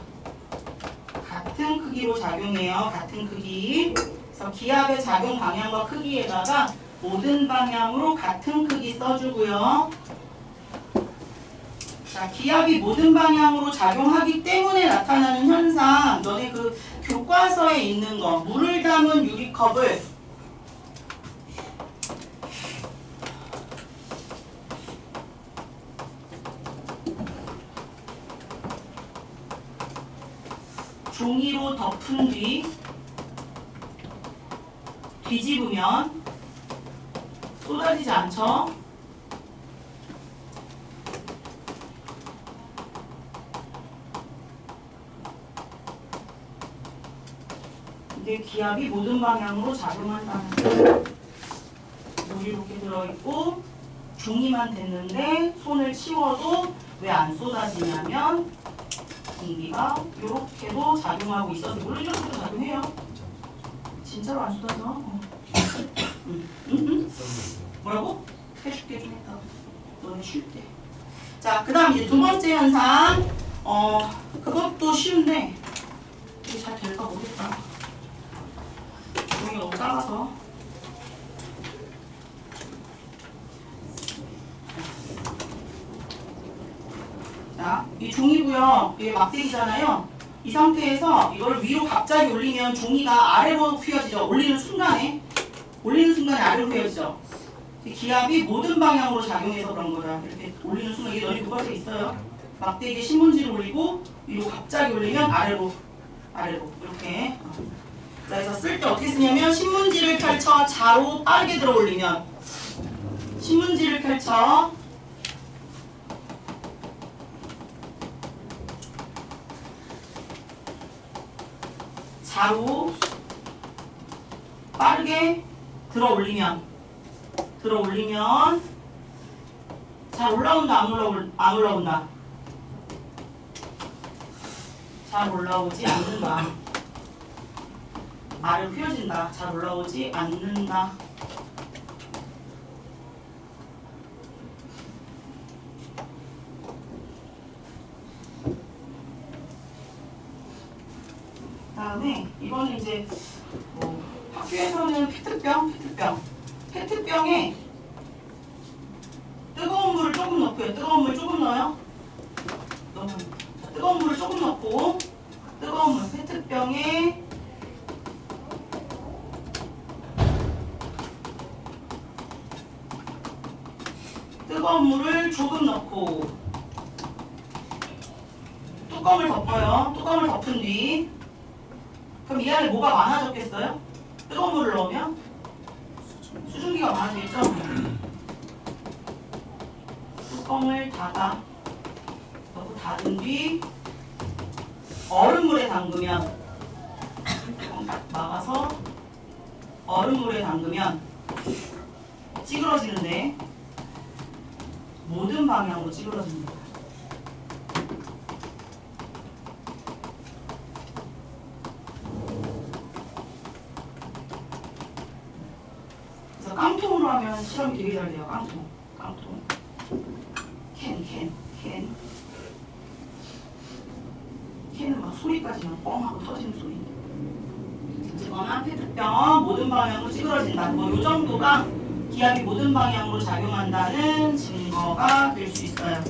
같은 크기로 작용해요. 같은 크기. 그래서 기압의 작용 방향과 크기에다가 모든 방향으로 같은 크기 써주고요. 자, 기압이 모든 방향으로 작용하기 때문에 나타나는 현상. 너네 그 교과서에 있는 거, 물을 담은 유리컵을 종이로 덮은 뒤 뒤집으면 쏟아지지 않죠? 근데 기압이 모든 방향으로 작용한다는 거예요. 물이 이렇게 들어있고 종이만 됐는데 손을 치워도 왜 안 쏟아지냐면 공기가 이렇게도 작용하고 있어서 물론 이렇게도 작용해요. 진짜로 안 쏟아져. 뭐라고? 해줄게 좀 이따. 너네 쉴 때. 자, 그 다음 이제 두 번째 현상. 그것도 쉬운데 이게 잘 될까 모르겠다. 종이가 너무 작아서. 자, 이 종이고요. 이게 막대기잖아요. 이 상태에서 이걸 위로 갑자기 올리면 종이가 아래로 휘어지죠. 올리는 순간에 아래로 휘어지죠. 기압이 모든 방향으로 작용해서 그런 거다. 이렇게 올리는 순간 이게 너희 교과서에 있어요. 막대기에 신문지를 올리고 위로 갑자기 올리면 아래로 이렇게. 자, 그래서 쓸 때 어떻게 쓰냐면 신문지를 펼쳐 좌로 빠르게 들어 올리면 신문지를 펼쳐 좌로 빠르게 들어 올리면 잘 올라온다 안 올라온다 잘 올라오지 않는다 아래로 휘어진다 잘 올라오지 않는다 다음에 이거는 이제 학교에서는 페트병에 뜨거운 물을 조금 넣고요. 뜨거운 물 조금 넣어요. 뜨거운 물을 조금 넣고 뜨거운 물 페트병에 뜨거운 물을 조금 넣고 뚜껑을 덮어요. 뚜껑을 덮은 뒤 그럼 이 안에 뭐가 많아졌겠어요? 뜨거운 물을 넣으면 수증기가 많아지겠죠? 뚜껑을 닫아. 넣고 닫은 뒤 얼음물에 담그면 뚜껑 딱 막아서 얼음물에 담그면 찌그러지는데 모든 방향으로 찌그러집니다. 그래서 깡통으로 하면 실험이 되게 잘 돼요. 깡통. 캔은 막 소리까지 막 뻥 하고 터지는 소리. 어쨌거나 페트병 모든 방향으로 찌그러진다. 뭐 요 정도가 기압이 모든 방향으로 작용한다는 증거가 될 수 있어요.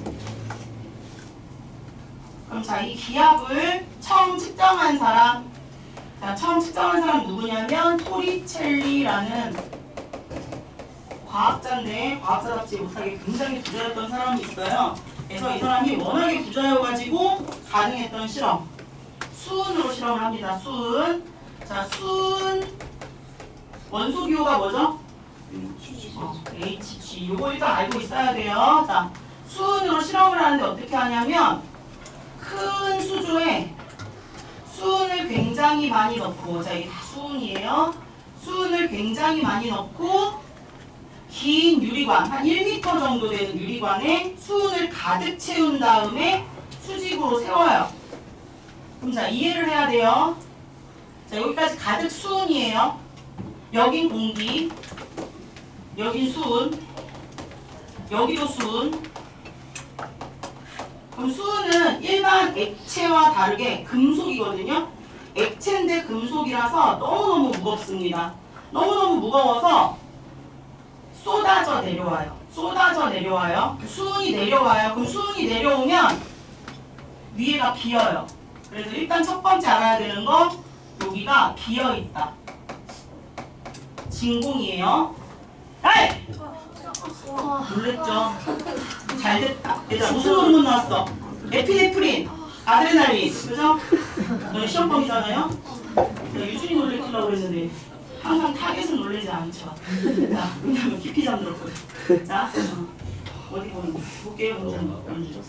그럼 자, 이 기압을 처음 측정한 사람, 누구냐면 토리첼리라는 과학자인데 과학자답지 못하게 굉장히 부자였던 사람이 있어요. 그래서 이 사람이 워낙에 부자여가지고 가능했던 실험, 수은으로 실험을 합니다. 수은. 자, 수은 원소 기호가 뭐죠? Hg. 요거 일단 알고 있어야 돼요. 자, 수은으로 실험을 하는데 어떻게 하냐면 큰 수조에 수은을 굉장히 많이 넣고, 자, 이게 다 수은이에요. 수은을 굉장히 많이 넣고 긴 유리관, 한 1m 정도 되는 유리관에 수은을 가득 채운 다음에 수직으로 세워요. 그럼 자, 이해를 해야 돼요. 자, 여기까지 가득 수은이에요. 여긴 공기, 여긴 수은, 여기도 수은. 그럼 수은은 일반 액체와 다르게 금속이거든요. 액체인데 금속이라서 너무너무 무겁습니다. 너무너무 무거워서 쏟아져 내려와요. 수은이 내려와요. 그럼 수은이 내려오면 위에가 비어요. 그래서 일단 첫 번째 알아야 되는 거, 여기가 비어있다. 진공이에요. 에이! 놀랬죠? 잘됐다. 얘들아, 무슨 호르몬 나왔어? 에피네프린, 아드레날린, 그죠? 너희 시험범이잖아요? 내가 유준이 놀래키려고 그랬는데 항상 타겟은 놀래지 않죠. 자, 왜냐면 깊이 잠들었거든. 자, 어디 보는 거? 볼게요, 문제.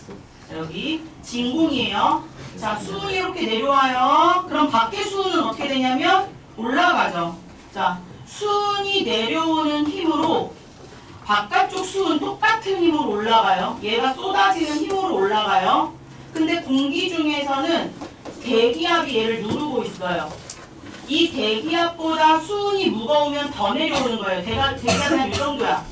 자, 여기 진공이에요. 자, 수은이 이렇게 내려와요. 그럼 밖에 수은은 어떻게 되냐면 올라가죠. 자, 수은이 내려오는 힘으로 바깥쪽 수은 똑같은 힘으로 올라가요. 얘가 쏟아지는 힘으로 올라가요. 근데 공기 중에서는 대기압이 얘를 누르고 있어요. 이 대기압보다 수은이 무거우면 더 내려오는 거예요. 대기압이 한 이 정도야.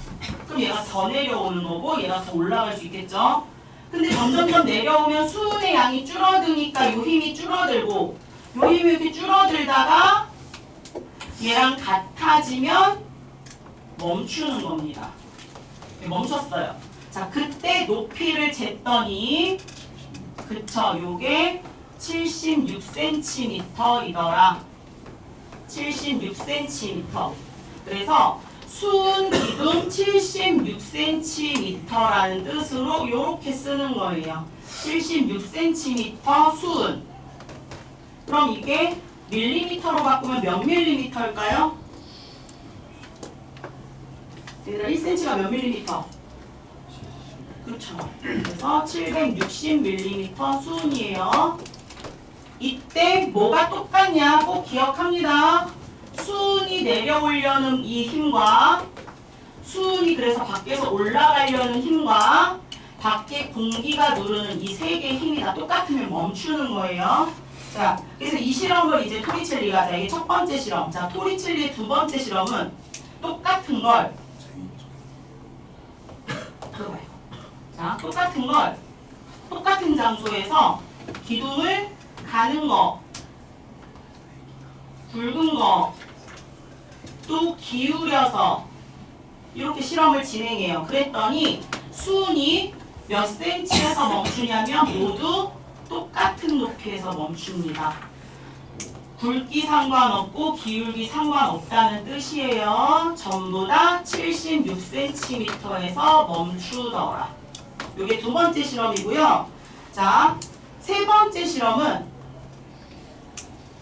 그럼 얘가 더 내려오는 거고 얘가 더 올라갈 수 있겠죠. 근데 점점점 내려오면 수은의 양이 줄어드니까 요 힘이 줄어들고 요 힘이 이렇게 줄어들다가 얘랑 같아지면 멈추는 겁니다. 멈췄어요. 자, 그때 높이를 쟀더니 그쵸, 요게 76cm이더라. 76cm. 그래서 수은 기둥 76cm라는 뜻으로 요렇게 쓰는 거예요. 76cm 수은. 그럼 이게 밀리미터로 바꾸면 몇 밀리미터일까요? 얘들아, 1cm가 몇 밀리미터? 그렇죠. 그래서 760mm 수은이에요. 이때 뭐가 똑같냐 꼭 기억합니다. 수은이 내려오려는 이 힘과 수은이 그래서 밖에서 올라가려는 힘과 밖에 공기가 누르는 이 세 개의 힘이 다 똑같으면 멈추는 거예요. 자, 그래서 이 실험을 이제 토리첼리가, 자, 이게 첫 번째 실험. 자, 토리첼리의 두 번째 실험은 똑같은 걸 들어봐요. 자, 똑같은 걸 똑같은 장소에서 기둥을 가는 거, 굵은 거, 또 기울여서 이렇게 실험을 진행해요. 그랬더니 수은이 몇 센치에서 멈추냐면 모두 똑같은 높이에서 멈춥니다. 굵기 상관없고 기울기 상관없다는 뜻이에요. 전부 다 76cm에서 멈추더라. 이게 두 번째 실험이고요. 자, 세 번째 실험은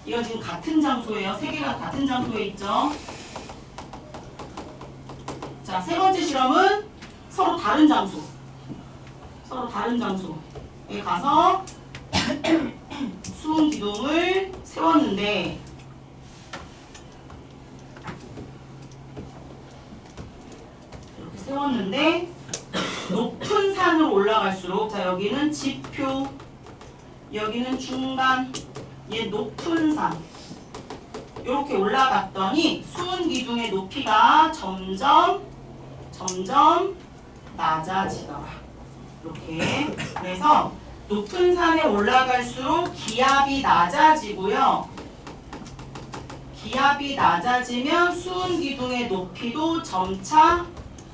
이건 지금 같은 장소예요. 세 개가 같은 장소에 있죠. 자, 세 번째 실험은 서로 다른 장소에 가서 수은 기둥을 세웠는데 이렇게 세웠는데 높은 산으로 올라갈수록 자 여기는 지표 여기는 중간 얘 높은 산 이렇게 올라갔더니 수은 기둥의 높이가 점점 낮아지더라. 이렇게 그래서 높은 산에 올라갈수록 기압이 낮아지고요. 기압이 낮아지면 수은 기둥의 높이도 점차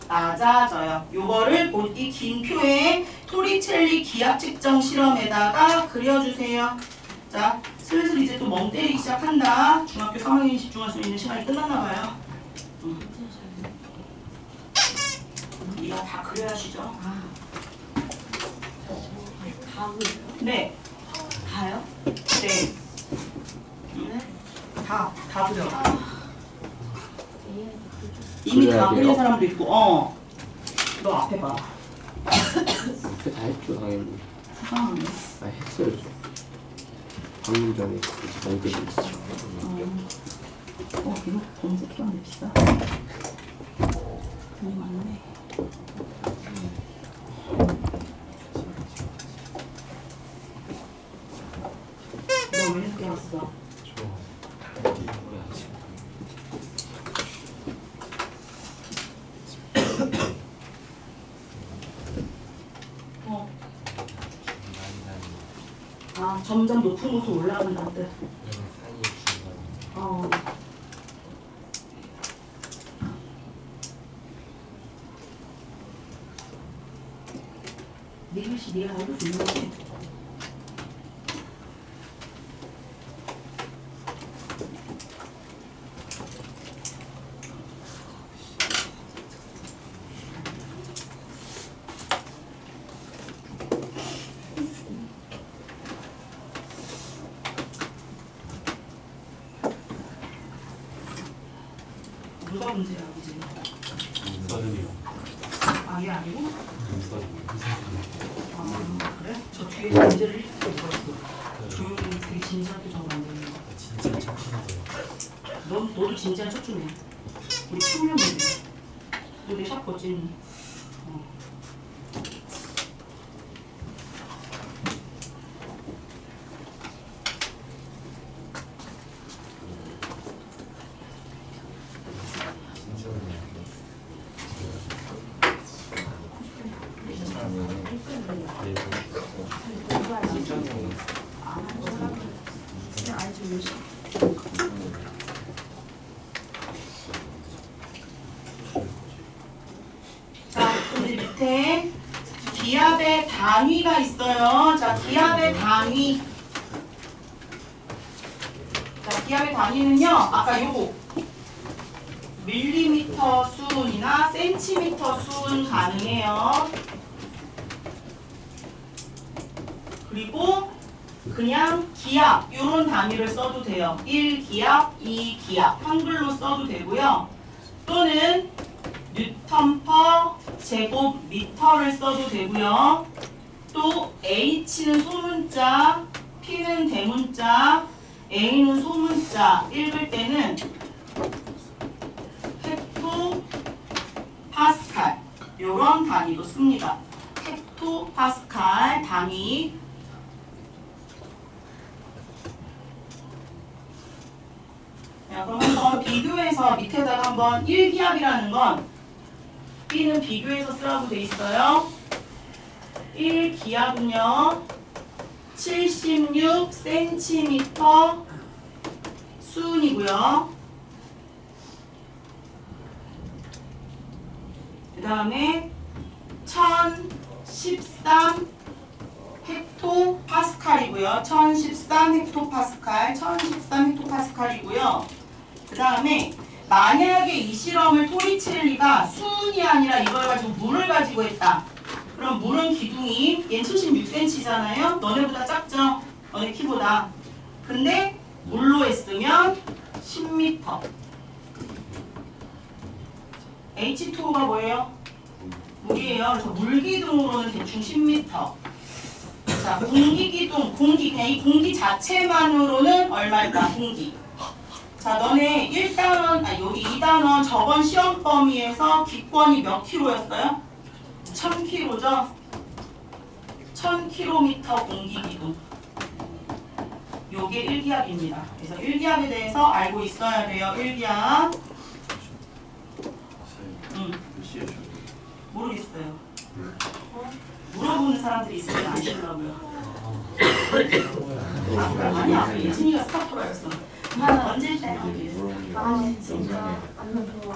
낮아져요. 요거를 이 긴 표에 토리첼리 기압 측정 실험에다가 그려주세요. 자, 슬슬 이제 또 멍 때리기 시작한다. 중학교 3학년이 집중할 수 있는 시간이 끝났나봐요. 이거 다 그려야시죠? 다 그려요? 네. 다요? 네. 다 그려. 이미 다 그려야 그린 돼요? 사람도 있고, 너 앞에 봐. 앞에 다 했죠 당연히. 수상하네. 아 했어요. 방금 전에 멍 때리고 있었죠. 이거 검색해봤는데 비싸. 돈이 많네. 너 왜 늦게 왔어? 점점 높은 곳으로 올라간다 뜻. 네 글씨 네가 알고 있는 거지. 누가 문제야, 그지? 얘 아니고? 그래? 저 뒤에 문제를 읽고 있었어. 조용히 되게 진지하게 적어 안 되는 거. 진짜 착하네요. 너도 진지한 척좀 해. 우리 청년인데. 너 내 샵 거짓니? 자, 근데 밑에 기압의 단위가 있어요. 자, 기압의 단위. 자, 기압의 단위는요. 아까 요거 밀리미터 수은이나 센티미터 수은 가능해요. 그리고 그냥 기압 요런 단위를 써도 돼요. 1기압, 2기압 한글로 써도 되고요. 또는 뉴턴 퍼 제곱미터를 써도 되고요. 또 H는 소문자, P는 대문자, A는 소문자 읽을 때는 헥토 파스칼 요런 단위도 씁니다. 헥토 파스칼 단위. 자, 그럼 한번 비교해서 밑에다가 한번 1기압이라는 건 B는 비교해서 쓰라고 돼 있어요. 1기압은요 76cm 수은이고요. 그 다음에 1013 헥토파스칼이고요. 1013 헥토파스칼, 1013 헥토파스칼이고요. 그 다음에 만약에 이 실험을 토리첼리가 수은이 아니라 이걸 가지고 물을 가지고 했다. 그럼 물은 기둥이 얘 76cm잖아요. 너네보다 작죠? 너네 키보다. 근데 물로 했으면 10m. H2O가 뭐예요? 물이에요. 그래서 물기둥으로는 대충 10m. 자, 공기기둥, 공기, 그냥 이 공기 자체만으로는 얼마일까? 공기. 자, 너네 1단원, 여기 2단원 저번 시험 범위에서 기권이 몇 킬로였어요? 1000km죠? 1000km 공기기둥. 요게 1기압입니다. 그래서 1기압에 대해서 알고 있어야 돼요. 1기압. 몇 시에 줘? 모르겠어요. 물어보는 사람들이 있으면 아시더라고요. 아니야, 예진이가 스타프라였어. 던질 때 아 진짜 안면 좋아.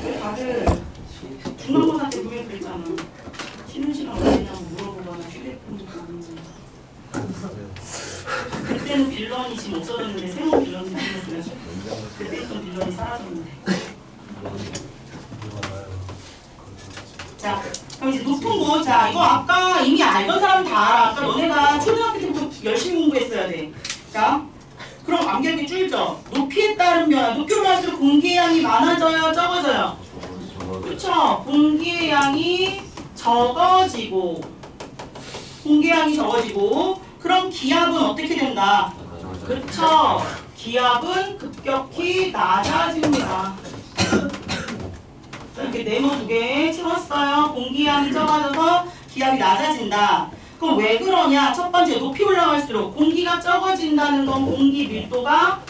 왜 다들 중간고사 때 분명 그랬잖아. 쉬는 시간 어디냐고 물어보거나 휴대폰 보는지. 그때는 빌런이 지금 없어졌는데 새로운 빌런이 생겼어요. 그때 있던 빌런이 사라졌는데. 자, 그럼 이제 높은 곳. 자, 이거 아까 이미 알던 사람 다 알아. 아까 너네가 초등학교 때부터 열심히 공부했어야 돼. 자, 그럼 암기하기 줄죠. 높이에 따른 변화. 높이 올라갈수록 공기의 양이 많아져요, 적어져요? 그렇죠. 공기의 양이 적어지고, 공기의 양이 적어지고, 그럼 기압은 어떻게 된다? 그렇죠. 기압은 급격히 낮아집니다. 이렇게 네모 2개 채웠어요. 공기양이 적어져서 기압이 낮아진다. 그럼 왜 그러냐? 첫 번째, 높이 올라갈수록 공기가 적어진다는 건 공기 밀도가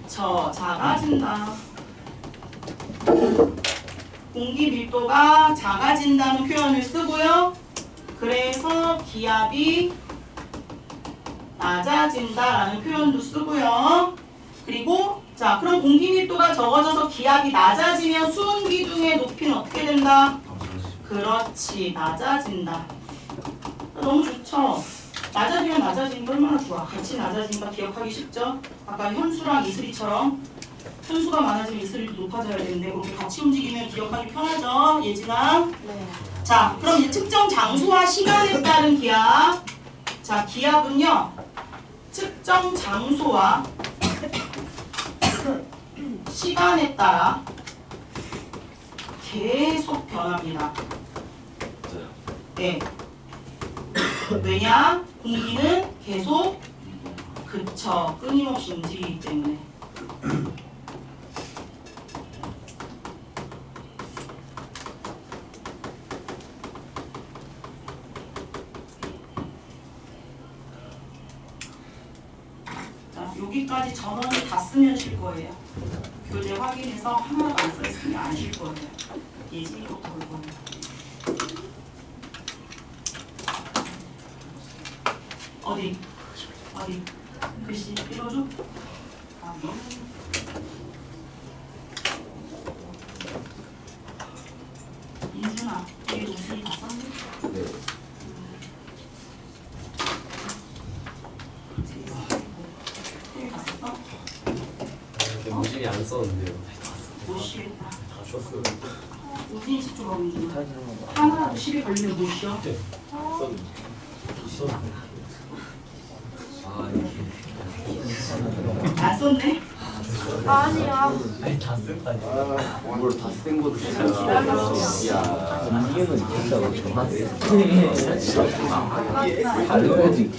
작아진다. 공기 밀도가 작아진다는 표현을 쓰고요. 그래서 기압이 낮아진다라는 표현도 쓰고요. 그리고 자, 그럼 공기 밀도가 적어져서 기압이 낮아지면 수은 기둥의 높이는 어떻게 된다? 그렇지, 낮아진다. 너무 좋죠? 낮아지면 낮아지는 게 얼마나 좋아. 같이 낮아지니까 기억하기 쉽죠? 아까 현수랑 이슬이처럼 현수가 많아지면 이슬이도 높아져야 되는데 그렇게 같이 움직이면 기억하기 편하죠? 예진아? 네. 자, 그럼 이제 특정 장소와 시간에 따른 기압. 자, 기압은요, 특정 장소와 시간에 따라 계속 변합니다. 네. 왜냐? 공기는 계속 그쵸, 끊임없이 움직이기 때문에. 자, 여기까지 전원을 다 쓰면 쉴 거예요. 교재 확인해서 하나도 안 써있으면 안 쉴 거예요. 예진이부터 볼 거예요. 어디? 글씨 읽어줘? 아, 뭐? 인준아, 이게 옷이 다 썼니? 네. 다 썼어? 무진이 안 썼는데요. 못 쉬겠다. 다 썼어요. 우진이 집중 가고 있는 중. 하나라도 시비 걸리면 못 쉬어. 안 썼네? 아니야. 아니 다 쓴다니까. 뭘 다 쓴 것도 진짜. 야. 공기는 진짜 정확해. 아까 알려야지.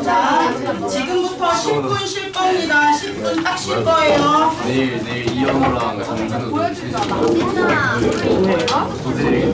자, 지금부터 10분 쉴 겁니다. 10분 딱 쉴 거예요. 내일 이현우랑 장준호도 보여주잖아. 우리 뭐야? 도저히